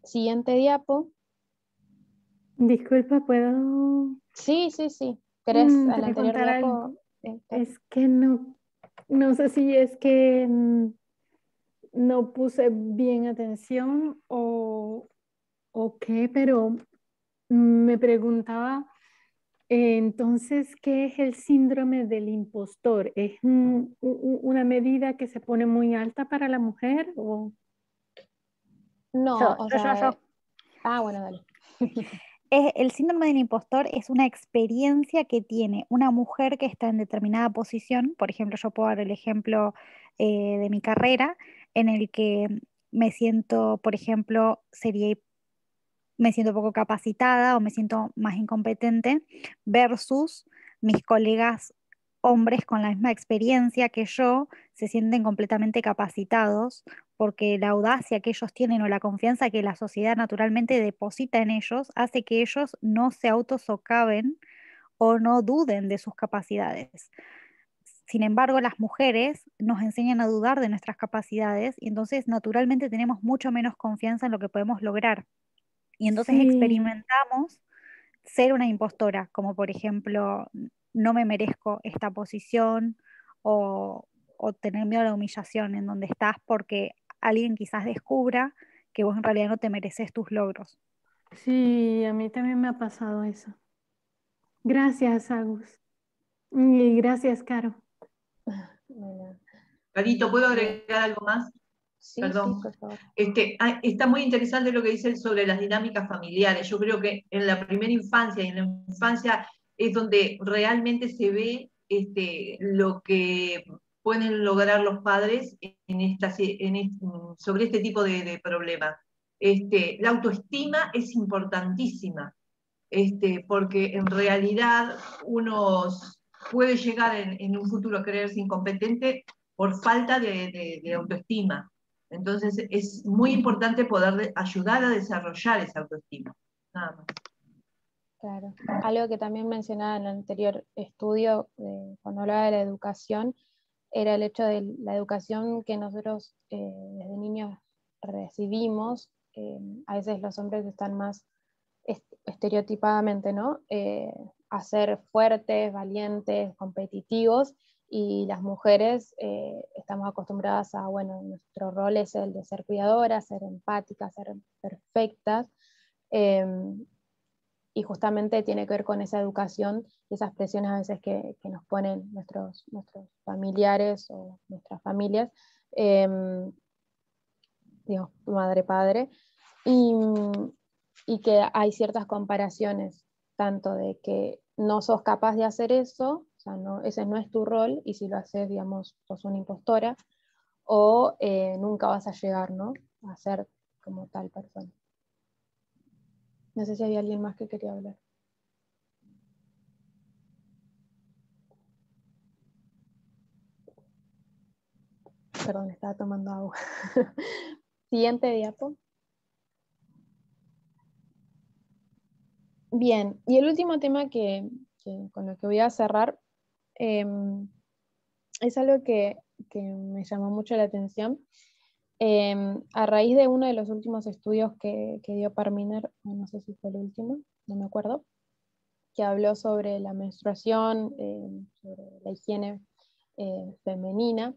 siguiente diapo. Disculpa, ¿puedo? Sí. ¿Querés a la anterior contar diapo? algo. Es que no sé si es que no puse bien atención o qué, pero me preguntaba, entonces, ¿qué es el síndrome del impostor? ¿Es una medida que se pone muy alta para la mujer? ¿O? No, Yo. Bueno, dale. El síndrome del impostor es una experiencia que tiene una mujer que está en determinada posición. Por ejemplo, yo puedo dar el ejemplo de mi carrera, en el que me siento, por ejemplo, me siento poco capacitada o me siento más incompetente versus mis colegas hombres con la misma experiencia que yo se sienten completamente capacitados, porque la audacia que ellos tienen o la confianza que la sociedad naturalmente deposita en ellos hace que ellos no se autosocaven o no duden de sus capacidades. Sin embargo, las mujeres nos enseñan a dudar de nuestras capacidades y entonces naturalmente tenemos mucho menos confianza en lo que podemos lograr. Y entonces Sí. experimentamos ser una impostora, como por ejemplo, no me merezco esta posición, o tener miedo a la humillación en donde estás porque alguien quizás descubra que vos en realidad no te mereces tus logros. Sí, a mí también me ha pasado eso. Gracias, Agus. Y gracias, Caro. Bueno. Carito, ¿puedo agregar algo más? Sí, Perdón. sí, por favor. Está muy interesante lo que dice sobre las dinámicas familiares. Yo creo que en la primera infancia y en la infancia es donde realmente se ve lo que pueden lograr los padres sobre este tipo de problemas. La autoestima es importantísima, porque en realidad uno puede llegar en un futuro a creerse incompetente por falta de autoestima. Entonces es muy importante poder ayudar a desarrollar esa autoestima. Nada más. Claro. Algo que también mencionaba en el anterior estudio, cuando hablaba de la educación, era el hecho de la educación que nosotros desde niños recibimos. A veces los hombres están más estereotipadamente, ¿no? A ser fuertes, valientes, competitivos, y las mujeres estamos acostumbradas a, bueno, nuestro rol es el de ser cuidadoras, ser empáticas, ser perfectas, y justamente tiene que ver con esa educación y esas presiones a veces que nos ponen nuestros familiares o nuestras familias, digamos, madre, padre, y que hay ciertas comparaciones, tanto de que no sos capaz de hacer eso, o sea, no, ese no es tu rol, y si lo haces, digamos, sos una impostora, o nunca vas a llegar, ¿no?, a ser como tal persona. No sé si había alguien más que quería hablar. Perdón, estaba tomando agua. Siguiente diapo. Bien, y el último tema con lo que voy a cerrar es algo que me llamó mucho la atención. A raíz de uno de los últimos estudios que dio Parminer, no sé si fue el último, no me acuerdo, que habló sobre la menstruación, sobre la higiene femenina,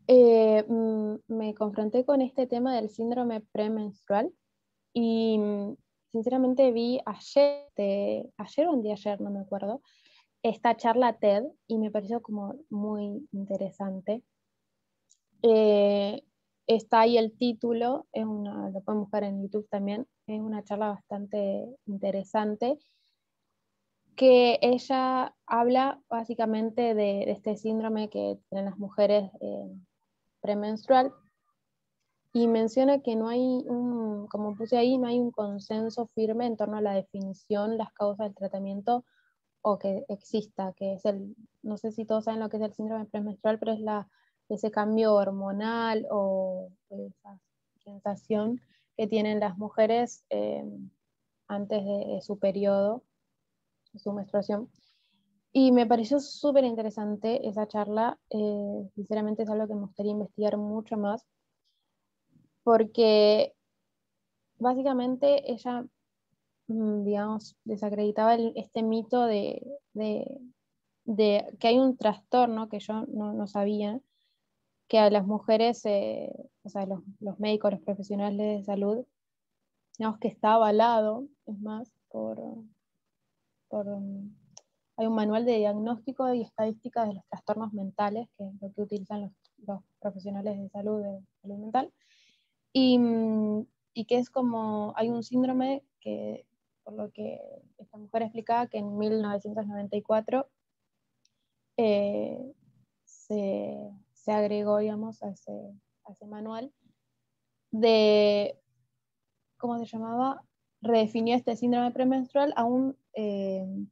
me confronté con este tema del síndrome premenstrual y sinceramente vi ayer o un día ayer, no me acuerdo, esta charla TED y me pareció como muy interesante. Está ahí el título, lo pueden buscar en YouTube también, es una charla bastante interesante, que ella habla básicamente de este síndrome que tienen las mujeres premenstrual, y menciona que no hay como puse ahí, no hay un consenso firme en torno a la definición, las causas del tratamiento, o que exista, que es no sé si todos saben lo que es el síndrome premenstrual, pero es ese cambio hormonal o esa sensación que tienen las mujeres antes de su periodo, su menstruación. Y me pareció súper interesante esa charla, sinceramente es algo que me gustaría investigar mucho más, porque básicamente ella, digamos, desacreditaba este mito de que hay un trastorno que yo no sabía, que a las mujeres, o sea, los médicos, los profesionales de salud, digamos que está avalado, es más, hay un manual de diagnóstico y estadística de los trastornos mentales, que es lo que utilizan los profesionales de salud mental, y que es como, hay un síndrome que, por lo que esta mujer explicaba, que en 1994 se agregó, digamos, a ese manual de, ¿cómo se llamaba? Redefinió este síndrome premenstrual a un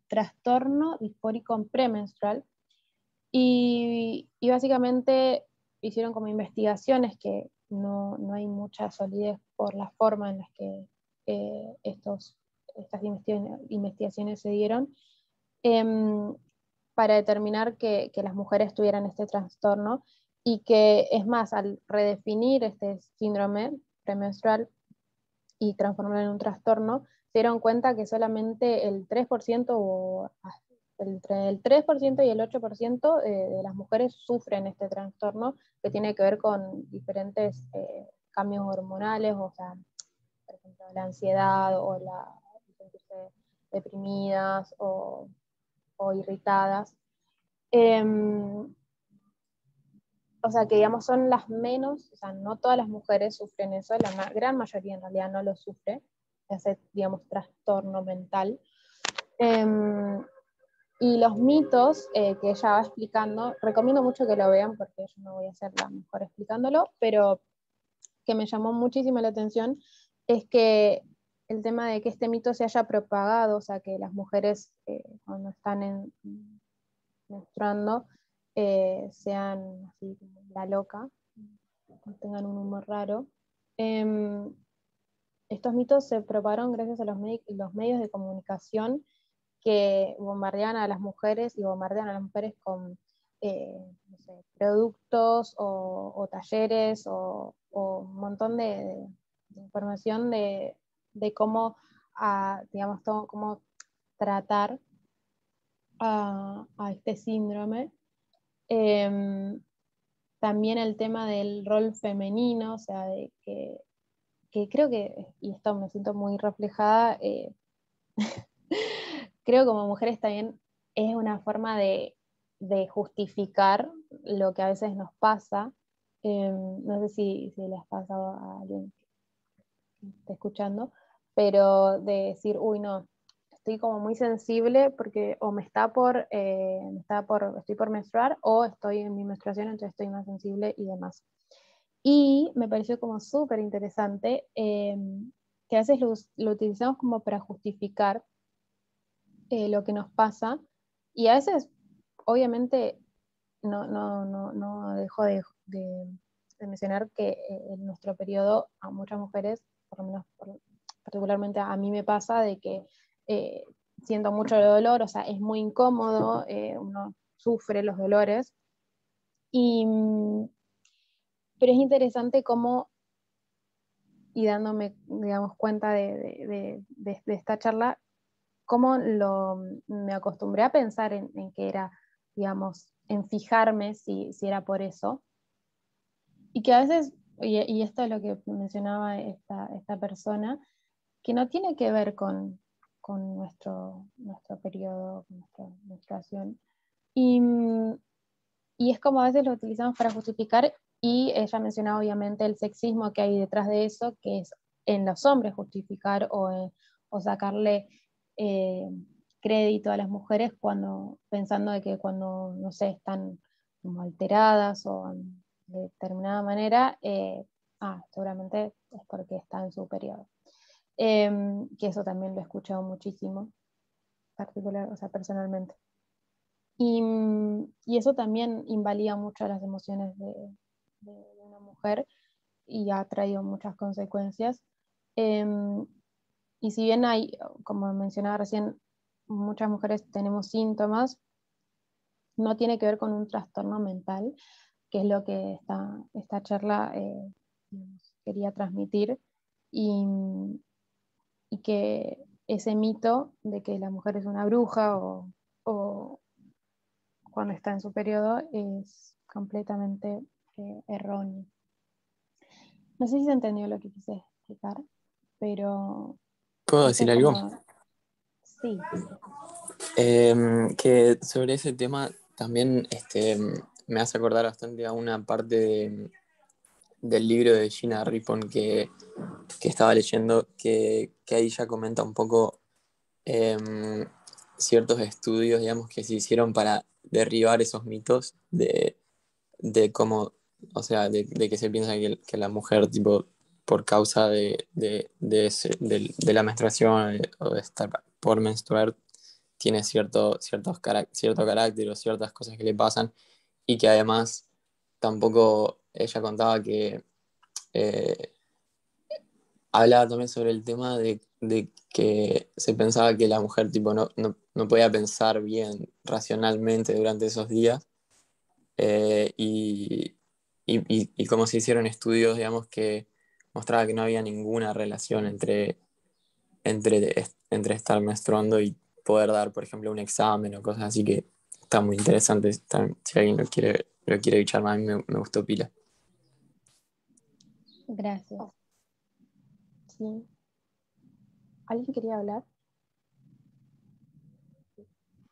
trastorno disfórico premenstrual, y básicamente hicieron como investigaciones que no hay mucha solidez por la forma en las que estas investigaciones se dieron, para determinar que las mujeres tuvieran este trastorno, y que es más, al redefinir este síndrome premenstrual y transformarlo en un trastorno, se dieron cuenta que solamente el 3% o entre el 3% y el 8% de las mujeres sufren este trastorno, que tiene que ver con diferentes cambios hormonales, o sea, por ejemplo, la ansiedad o sentirse deprimidas o irritadas. O sea, que digamos son las menos, o sea, no todas las mujeres sufren eso, la gran mayoría en realidad no lo sufre, ese, digamos, trastorno mental. Y los mitos que ella va explicando, recomiendo mucho que lo vean porque yo no voy a ser la mejor explicándolo, pero que me llamó muchísimo la atención es que el tema de que este mito se haya propagado, o sea, que las mujeres cuando están menstruando sean así como la loca, tengan un humor raro. Estos mitos se propagaron gracias a los medios de comunicación que bombardean a las mujeres y bombardean a las mujeres con no sé, productos o talleres o un montón de información de cómo, digamos, cómo tratar a este síndrome. También el tema del rol femenino, o sea, de que creo que, y esto me siento muy reflejada, creo que como mujeres también es una forma de justificar lo que a veces nos pasa. No sé si les ha pasado a alguien que esté escuchando, pero de decir, uy, no, estoy como muy sensible porque o estoy por menstruar o estoy en mi menstruación, entonces estoy más sensible y demás. Y me pareció como súper interesante que a veces lo utilizamos como para justificar lo que nos pasa, y a veces, obviamente, no dejo de mencionar que en nuestro periodo a muchas mujeres, por lo menos particularmente a mí me pasa, de que siento mucho el dolor, o sea, es muy incómodo, uno sufre los dolores, pero es interesante cómo, y dándome, digamos, cuenta de esta charla, cómo me acostumbré a pensar en que era, digamos, en fijarme si era por eso, y que a veces, y esto es lo que mencionaba esta persona, que no tiene que ver con nuestro periodo, con nuestra menstruación, y, y es como a veces lo utilizamos para justificar, y ella mencionaba obviamente el sexismo que hay detrás de eso, que es en los hombres justificar o sacarle crédito a las mujeres pensando de que cuando, no sé, están como alteradas o de determinada manera, seguramente es porque está en su periodo. Que eso también lo he escuchado muchísimo, o sea, personalmente. Y eso también invalida mucho las emociones de una mujer y ha traído muchas consecuencias. Y si bien hay, como mencionaba recién, muchas mujeres tenemos síntomas, no tiene que ver con un trastorno mental, que es lo que esta charla quería transmitir, y que ese mito de que la mujer es una bruja o cuando está en su periodo es completamente erróneo. No sé si se entendió lo que quise explicar, pero... ¿Puedo decir algo? Sí. Que sobre ese tema también me hace acordar bastante a una parte del libro de Gina Rippon que estaba leyendo, que ahí ya comenta un poco ciertos estudios, digamos, que se hicieron para derribar esos mitos de cómo, o sea, de que se piensa que la mujer, tipo, por causa de la menstruación o de estar por menstruar, tiene cierto carácter o ciertas cosas que le pasan, y que además tampoco ella contaba que hablaba también sobre el tema de que se pensaba que la mujer tipo, no podía pensar bien racionalmente durante esos días, y como se hicieron estudios, digamos, que mostraba que no había ninguna relación entre estar menstruando y poder dar, por ejemplo, un examen o cosas así, que está muy interesante. Si alguien lo quiere echar más, a mí me gustó pila. Gracias. Sí. ¿Alguien quería hablar?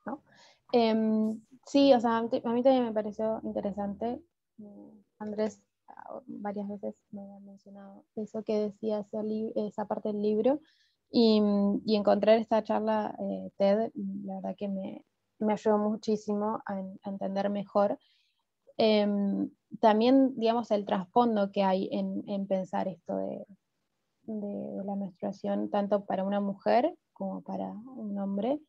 ¿No? Sí, o sea, a mí también me pareció interesante. Andrés varias veces me ha mencionado eso que decía esa parte del libro, y encontrar esta charla TED, la verdad que me ayudó muchísimo a entender mejor. También, digamos, el trasfondo que hay en pensar esto de la menstruación, tanto para una mujer como para un hombre.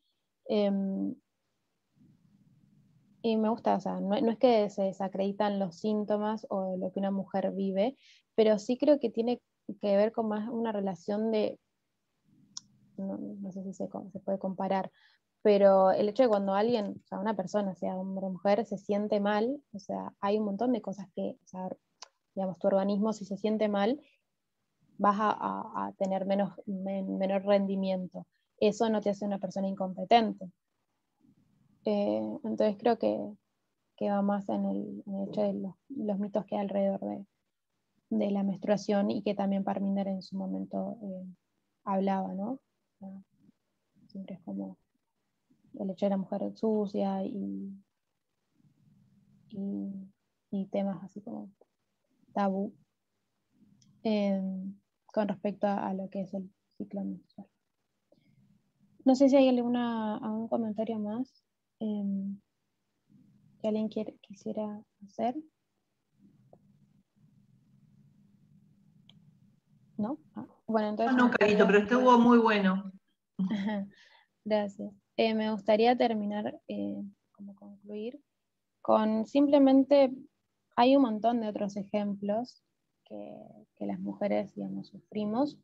Y me gusta, o sea, no es que se desacreditan los síntomas o lo que una mujer vive, pero sí creo que tiene que ver con más una relación de, no sé si se puede comparar, pero el hecho de cuando alguien, o sea, una persona, sea hombre o mujer, se siente mal, o sea, hay un montón de cosas que, o sea, digamos, tu organismo, si se siente mal, vas a tener menor rendimiento. Eso no te hace una persona incompetente. Entonces creo que va más en el hecho de los mitos que hay alrededor de la menstruación, y que también Parminder en su momento hablaba, ¿no? O sea, siempre es como el hecho de la mujer sucia y temas así como tabú con respecto a lo que es el ciclo menstrual. No sé si hay algún comentario más que alguien quisiera hacer. ¿No? Bueno, entonces... No, Carito, pero estuvo muy bueno. Gracias. Me gustaría terminar, como concluir, con simplemente, hay un montón de otros ejemplos que las mujeres, digamos, sufrimos.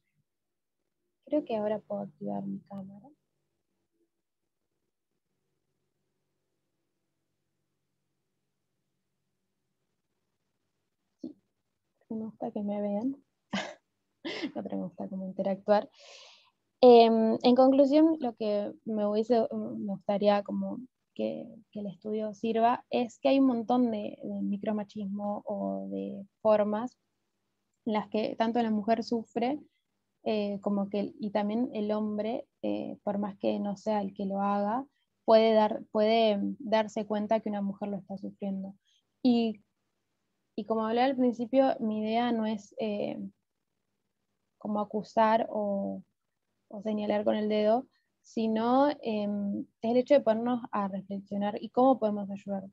Creo que ahora puedo activar mi cámara. Sí, me gusta que me vean. No, pero me gusta como interactuar. En conclusión, lo que me gustaría como que el estudio sirva es que hay un montón de micromachismo o de formas en las que tanto la mujer sufre como que, y también el hombre, por más que no sea el que lo haga, puede darse cuenta que una mujer lo está sufriendo. Y como hablé al principio, mi idea no es como acusar o señalar con el dedo, sino es el hecho de ponernos a reflexionar y cómo podemos ayudar,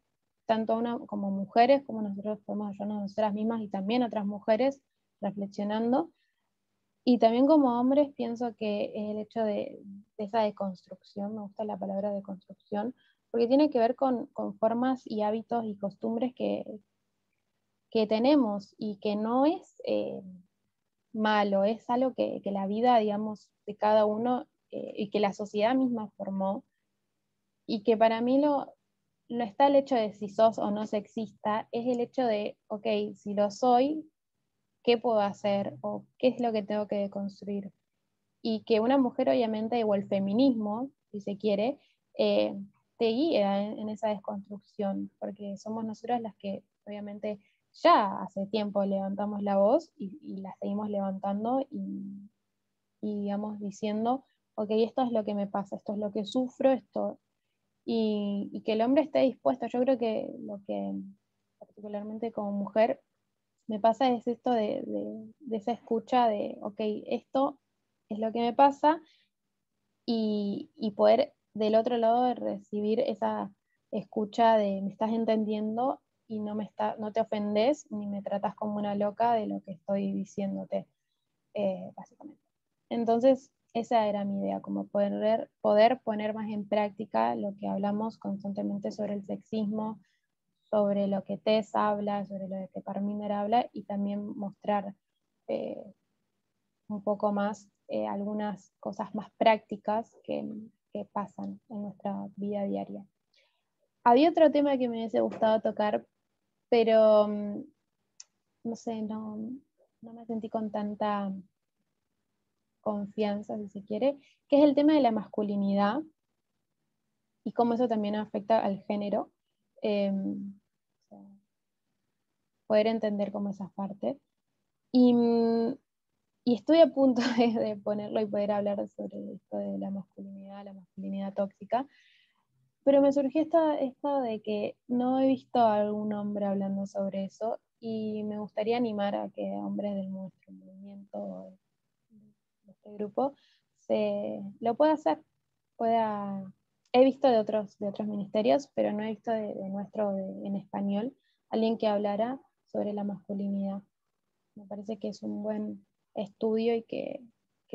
tanto como mujeres, como nosotros podemos ayudarnos a nosotras mismas y también otras mujeres reflexionando. Y también como hombres pienso que el hecho de esa deconstrucción, me gusta la palabra deconstrucción, porque tiene que ver con formas y hábitos y costumbres que tenemos, y que no es malo, es algo que la vida, digamos, de cada uno y que la sociedad misma formó, y que para mí no está el hecho de si sos o no sexista, es el hecho de, ok, si lo soy, ¿qué puedo hacer? ¿O qué es lo que tengo que deconstruir? Y que una mujer, obviamente, o el feminismo, si se quiere, te guía en esa desconstrucción, porque somos nosotras las que, obviamente, ya hace tiempo levantamos la voz y la seguimos levantando y digamos, diciendo, ok, esto es lo que me pasa, esto es lo que sufro, esto, y que el hombre esté dispuesto. Yo creo que lo que, particularmente como mujer, me pasa es esto de esa escucha de, ok, esto es lo que me pasa, y poder del otro lado de recibir esa escucha de me estás entendiendo y no te ofendes ni me tratas como una loca de lo que estoy diciéndote, básicamente. Entonces, esa era mi idea, como poder poner más en práctica lo que hablamos constantemente sobre el sexismo, sobre lo que Tess habla, sobre lo que Parminder habla, y también mostrar un poco más algunas cosas más prácticas que pasan en nuestra vida diaria. Había otro tema que me hubiese gustado tocar, pero no sé, no me sentí con tanta confianza, si se quiere, que es el tema de la masculinidad y cómo eso también afecta al género. O sea, poder entender como esa parte. Y estoy a punto de ponerlo y poder hablar sobre esto de la masculinidad tóxica, pero me surgió esto de que no he visto a algún hombre hablando sobre eso, y me gustaría animar a que hombres de nuestro movimiento, de este grupo, lo pueda hacer, pueda he visto de otros ministerios, pero no he visto de nuestro en español, alguien que hablara sobre la masculinidad. Me parece que es un buen estudio y que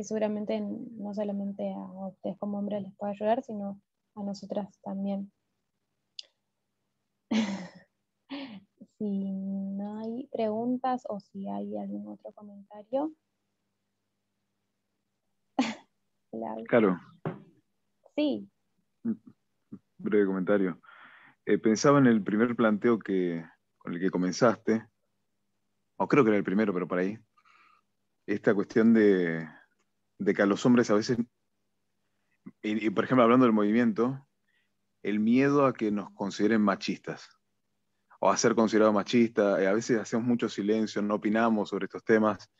seguramente no solamente a ustedes como hombres les puede ayudar, sino a nosotras también. Si no hay preguntas o si hay algún otro comentario. Claro. Sí. Breve comentario. Pensaba en el primer planteo con el que comenzaste, o creo que era el primero, pero por ahí, esta cuestión de que a los hombres a veces, y por ejemplo hablando del movimiento, el miedo a que nos consideren machistas, o a ser considerados machistas, a veces hacemos mucho silencio, no opinamos sobre estos temas,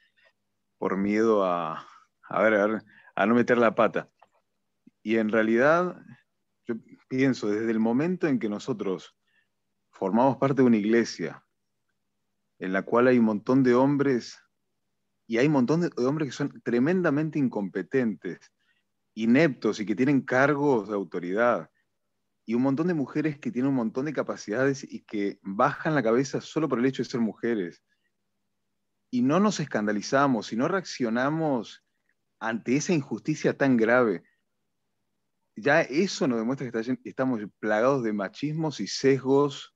por miedo a no meter la pata. Y en realidad, yo pienso, desde el momento en que nosotros formamos parte de una iglesia, en la cual hay un montón de hombres, y hay un montón de hombres que son tremendamente incompetentes, ineptos y que tienen cargos de autoridad, y un montón de mujeres que tienen un montón de capacidades y que bajan la cabeza solo por el hecho de ser mujeres. Y no nos escandalizamos y no reaccionamos ante esa injusticia tan grave. Ya eso nos demuestra que estamos plagados de machismos y sesgos,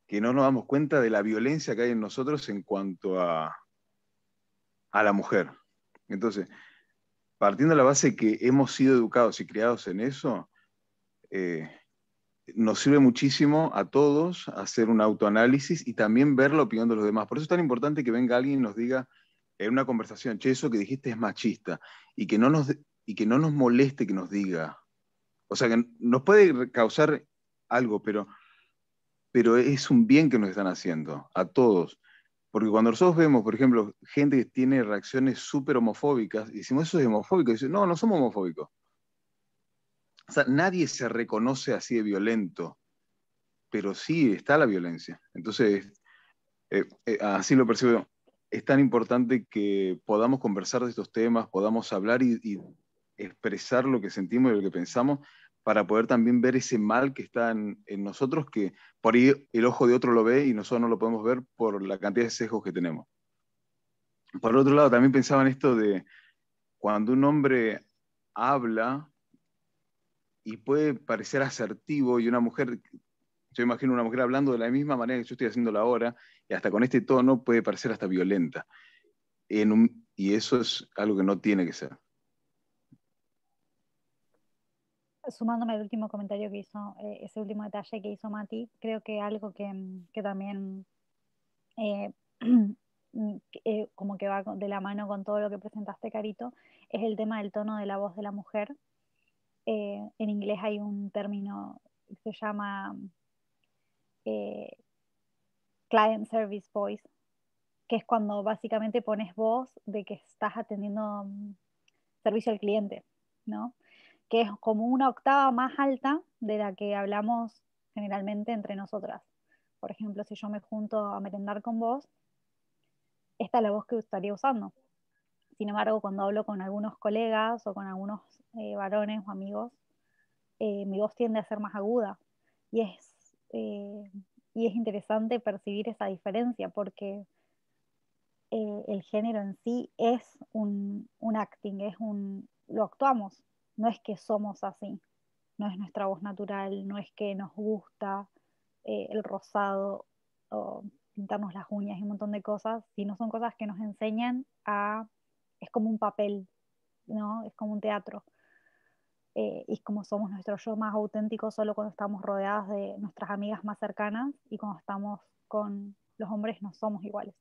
que no nos damos cuenta de la violencia que hay en nosotros en cuanto a la mujer. Entonces, partiendo de la base que hemos sido educados y criados en eso, nos sirve muchísimo a todos hacer un autoanálisis y también ver la opinión de los demás. Por eso es tan importante que venga alguien y nos diga en una conversación, che, eso que dijiste es machista, y que no nos moleste que nos diga. O sea, que nos puede causar algo, pero es un bien que nos están haciendo, a todos. Porque cuando nosotros vemos, por ejemplo, gente que tiene reacciones súper homofóbicas, y decimos, eso es homofóbico, y dicen, no, no somos homofóbicos. O sea, nadie se reconoce así de violento, pero sí está la violencia. Entonces, así lo percibo yo. Es tan importante que podamos conversar de estos temas, podamos hablar y expresar lo que sentimos y lo que pensamos, para poder también ver ese mal que está en nosotros, que por ahí el ojo de otro lo ve y nosotros no lo podemos ver por la cantidad de sesgos que tenemos. Por otro lado, también pensaba en esto de cuando un hombre habla y puede parecer asertivo, y una mujer, yo imagino una mujer hablando de la misma manera que yo estoy haciéndolo ahora, y hasta con este tono puede parecer hasta violenta. Y eso es algo que no tiene que ser. Sumándome al último comentario que hizo, ese último detalle que hizo Mati, creo que algo que también como que va de la mano con todo lo que presentaste, Carito, es el tema del tono de la voz de la mujer. En inglés hay un término que se llama client service voice, que es cuando básicamente pones voz de que estás atendiendo servicio al cliente, ¿no? Que es como una octava más alta de la que hablamos generalmente entre nosotras. Por ejemplo, si yo me junto a merendar con vos, esta es la voz que estaría usando. Sin embargo, cuando hablo con algunos colegas o con algunos varones o amigos, mi voz tiende a ser más aguda. Y es interesante percibir esa diferencia, porque el género en sí es un acting, lo actuamos, no es que somos así, no es nuestra voz natural, no es que nos gusta el rosado o pintarnos las uñas y un montón de cosas, sino son cosas que nos enseñan es como un papel, ¿no? Es como un teatro. Y como somos nuestro yo más auténtico solo cuando estamos rodeadas de nuestras amigas más cercanas, y cuando estamos con los hombres no somos iguales.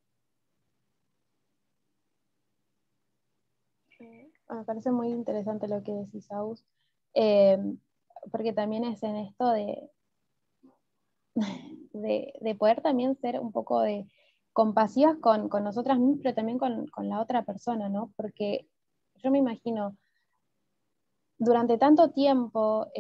Me parece muy interesante lo que decís, Aus, porque también es en esto de poder también ser un poco compasivas con nosotras mismas, pero también con la otra persona, ¿no? Porque yo me imagino, durante tanto tiempo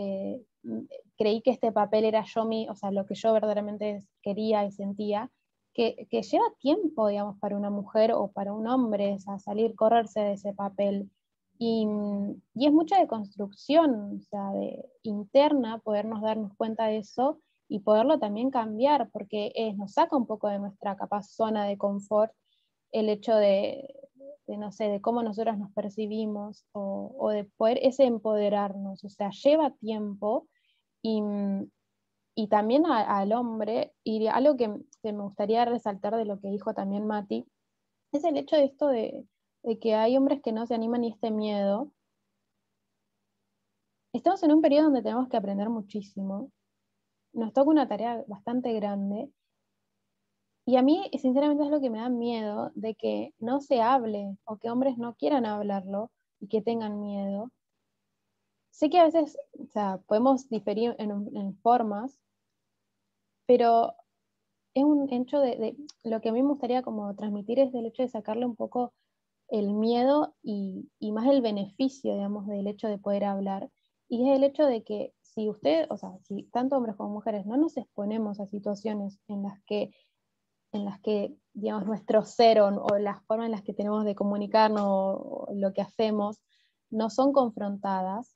creí que este papel era o sea, lo que yo verdaderamente quería y sentía, que lleva tiempo, digamos, para una mujer o para un hombre, a correrse de ese papel. Y es mucha deconstrucción, o sea, interna, podernos darnos cuenta de eso y poderlo también cambiar, porque nos saca un poco de nuestra capaz zona de confort el hecho no sé, de cómo nosotros nos percibimos o de poder empoderarnos, o sea, lleva tiempo y también al hombre, y algo que me gustaría resaltar de lo que dijo también Mati, es el hecho de esto de que hay hombres que no se animan y este miedo. Estamos en un periodo donde tenemos que aprender muchísimo, nos toca una tarea bastante grande, y a mí sinceramente es lo que me da miedo, de que no se hable, o que hombres no quieran hablarlo, y que tengan miedo. Sé que a veces, o sea, podemos diferir en formas, pero es un hecho de lo que a mí me gustaría como transmitir es el hecho de sacarle un poco el miedo y más el beneficio, digamos, del hecho de poder hablar. Y es el hecho de que si usted, o sea, si tanto hombres como mujeres no nos exponemos a situaciones en las que digamos, nuestro ser o las formas en las que tenemos de comunicarnos o lo que hacemos no son confrontadas,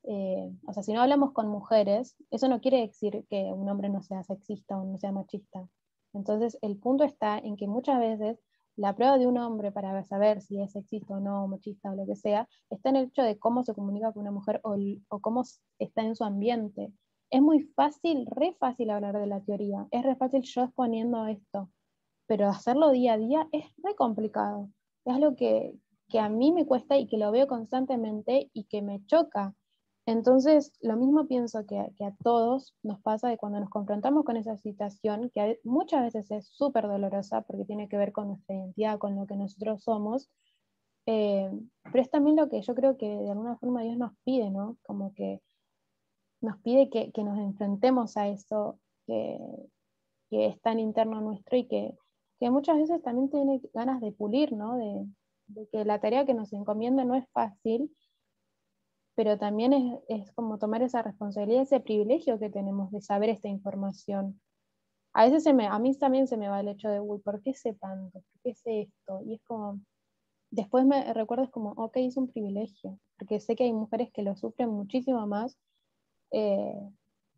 o sea, si no hablamos con mujeres, eso no quiere decir que un hombre no sea sexista o no sea machista. Entonces, el punto está en que muchas veces la prueba de un hombre para saber si es sexista o no, machista o lo que sea, está en el hecho de cómo se comunica con una mujer o cómo está en su ambiente. Es muy fácil, re fácil hablar de la teoría, es re fácil yo exponiendo esto, pero hacerlo día a día es re complicado. Es algo que a mí me cuesta y que lo veo constantemente y que me choca. Entonces, lo mismo pienso que a todos nos pasa de cuando nos confrontamos con esa situación, que muchas veces es súper dolorosa porque tiene que ver con nuestra identidad, con lo que nosotros somos, pero es también lo que yo creo que de alguna forma Dios nos pide, ¿no? Como que nos pide que nos enfrentemos a eso que es tan interno nuestro y que muchas veces también tiene ganas de pulir, ¿no? De que la tarea que nos encomienda no es fácil, pero también es como tomar esa responsabilidad, ese privilegio que tenemos de saber esta información. A veces a mí también se me va el hecho de, uy, ¿por qué sé tanto? ¿Por qué sé esto? Y es como, después me recuerdo, es como, ok, es un privilegio, porque sé que hay mujeres que lo sufren muchísimo más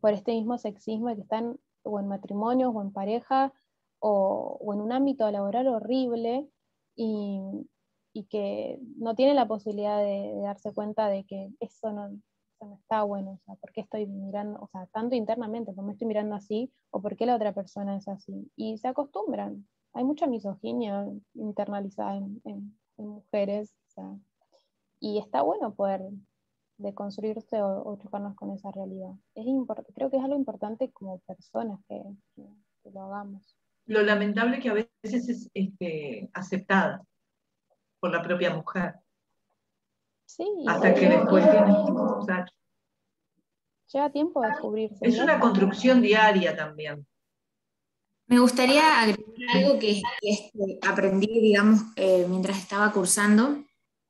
por este mismo sexismo, que están o en matrimonios o en pareja o en un ámbito laboral horrible y que no tienen la posibilidad de darse cuenta de que eso no está bueno, o sea, ¿por qué estoy mirando, o sea, tanto internamente, por qué me estoy mirando así, o por qué la otra persona es así? Y se acostumbran. Hay mucha misoginia internalizada en mujeres, o sea, y está bueno poder deconstruirse o chocarnos con esa realidad. Creo que es algo importante como personas que lo hagamos. Lo lamentable que a veces es aceptada por la propia mujer. Sí, hasta que después tienes que usar. Lleva tiempo descubrirse. Es una construcción diaria también. Me gustaría agregar algo que aprendí, digamos, mientras estaba cursando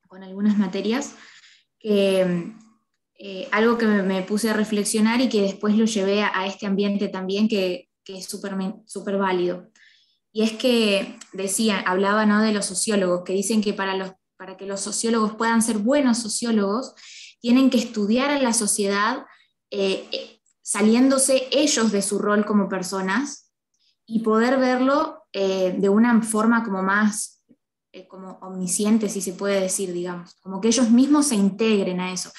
con algunas materias, que algo que me puse a reflexionar y que después lo llevé a este ambiente también, que es súper válido. Y es que hablaba, ¿no?, de los sociólogos, que dicen que para que los sociólogos puedan ser buenos sociólogos, tienen que estudiar a la sociedad saliéndose ellos de su rol como personas y poder verlo de una forma como más como omnisciente, si se puede decir, digamos, como que ellos mismos se integren a eso.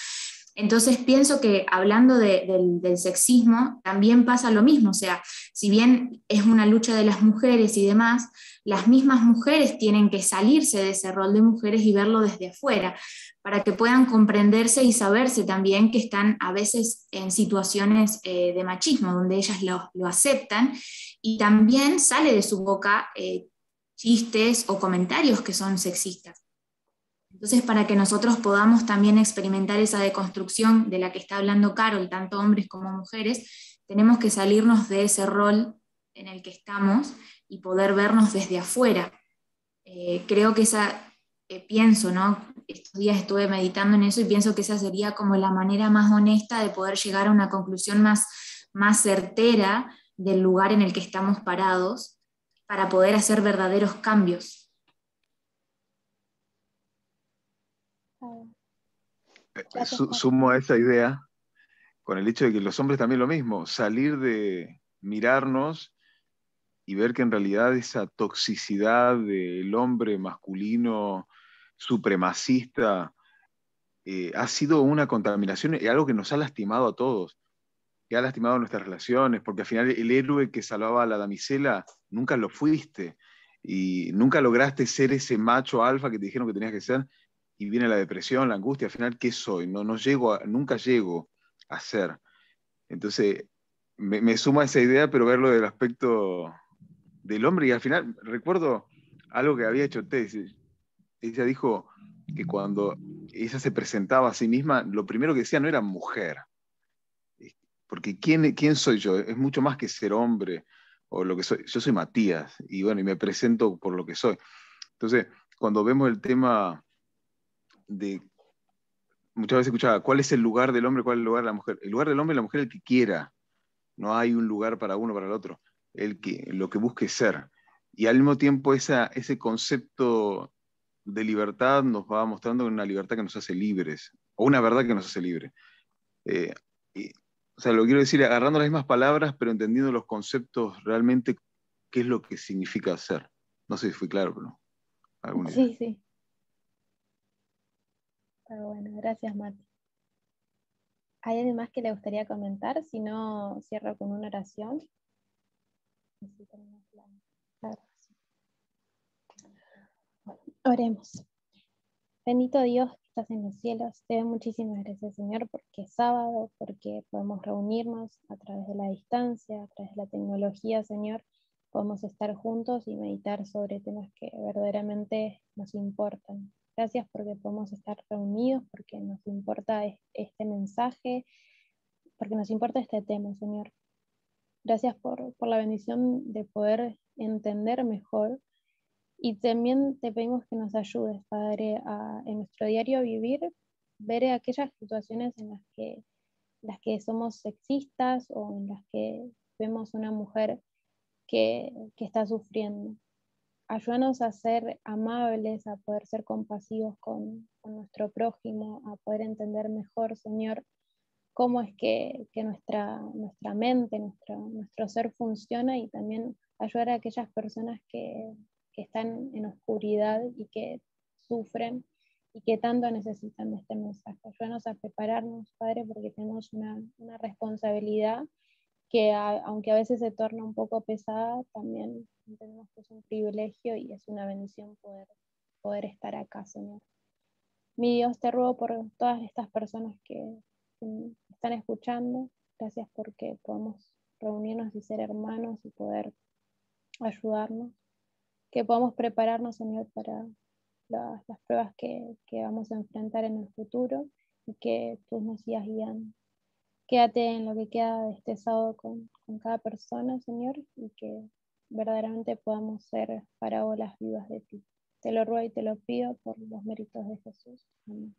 Entonces pienso que hablando del sexismo también pasa lo mismo, o sea, si bien es una lucha de las mujeres y demás, las mismas mujeres tienen que salirse de ese rol de mujeres y verlo desde afuera, para que puedan comprenderse y saberse también que están a veces en situaciones de machismo, donde ellas lo aceptan, y también sale de su boca chistes o comentarios que son sexistas. Entonces, para que nosotros podamos también experimentar esa deconstrucción de la que está hablando Carol, tanto hombres como mujeres, tenemos que salirnos de ese rol en el que estamos y poder vernos desde afuera. Creo que pienso, ¿no? Estos días estuve meditando en eso y pienso que esa sería como la manera más honesta de poder llegar a una conclusión más certera del lugar en el que estamos parados para poder hacer verdaderos cambios. sumo a esa idea con el hecho de que los hombres también lo mismo, salir de mirarnos y ver que en realidad esa toxicidad del hombre masculino supremacista ha sido una contaminación y algo que nos ha lastimado a todos, que ha lastimado nuestras relaciones, porque al final el héroe que salvaba a la damisela nunca lo fuiste y nunca lograste ser ese macho alfa que te dijeron que tenías que ser, y viene la depresión, la angustia, al final, ¿qué soy? Nunca llego a ser. Entonces, me sumo a esa idea, pero verlo del aspecto del hombre, y al final recuerdo algo que había hecho Tess. Ella dijo que cuando ella se presentaba a sí misma, lo primero que decía no era mujer, porque ¿quién soy yo? Es mucho más que ser hombre o lo que soy. Yo soy Matías y bueno, y me presento por lo que soy. Entonces, cuando vemos el tema de, muchas veces escuchaba, ¿cuál es el lugar del hombre, cuál es el lugar de la mujer? El lugar del hombre y la mujer es el que quiera. No hay un lugar para uno o para el otro. Lo que busque ser. Y al mismo tiempo ese concepto de libertad nos va mostrando una libertad que nos hace libres, o una verdad que nos hace libres. Eh, o sea, lo quiero decir agarrando las mismas palabras, pero entendiendo los conceptos realmente, qué es lo que significa ser. No sé si fui claro, pero alguna idea. Sí, sí. Pero bueno, gracias, Mati. ¿Hay alguien más que le gustaría comentar? Si no, cierro con una oración. Así tenemos la oración. Bueno, oremos. Bendito Dios que estás en los cielos, te doy muchísimas gracias, Señor, porque es sábado, porque podemos reunirnos a través de la distancia, a través de la tecnología, Señor, podemos estar juntos y meditar sobre temas que verdaderamente nos importan. Gracias porque podemos estar reunidos, porque nos importa este mensaje, porque nos importa este tema, Señor. Gracias por la bendición de poder entender mejor. Y también te pedimos que nos ayudes, Padre, en nuestro diario vivir, ver aquellas situaciones en las que somos sexistas o en las que vemos una mujer que está sufriendo. Ayúdanos a ser amables, a poder ser compasivos con nuestro prójimo, a poder entender mejor, Señor, cómo es que nuestra mente, nuestro ser funciona, y también ayudar a aquellas personas que están en oscuridad y que sufren y que tanto necesitan de este mensaje. Ayúdanos a prepararnos, Padre, porque tenemos una responsabilidad que aunque a veces se torna un poco pesada, también entendemos que es un privilegio y es una bendición poder estar acá, Señor. Mi Dios, te ruego por todas estas personas que están escuchando. Gracias porque podemos reunirnos y ser hermanos y poder ayudarnos. Que podamos prepararnos, Señor, para las pruebas que vamos a enfrentar en el futuro, y que tú nos sigas guiando. Quédate en lo que queda de este sábado con cada persona, Señor, y que verdaderamente podamos ser parábolas vivas de ti. Te lo ruego y te lo pido por los méritos de Jesús. Amén.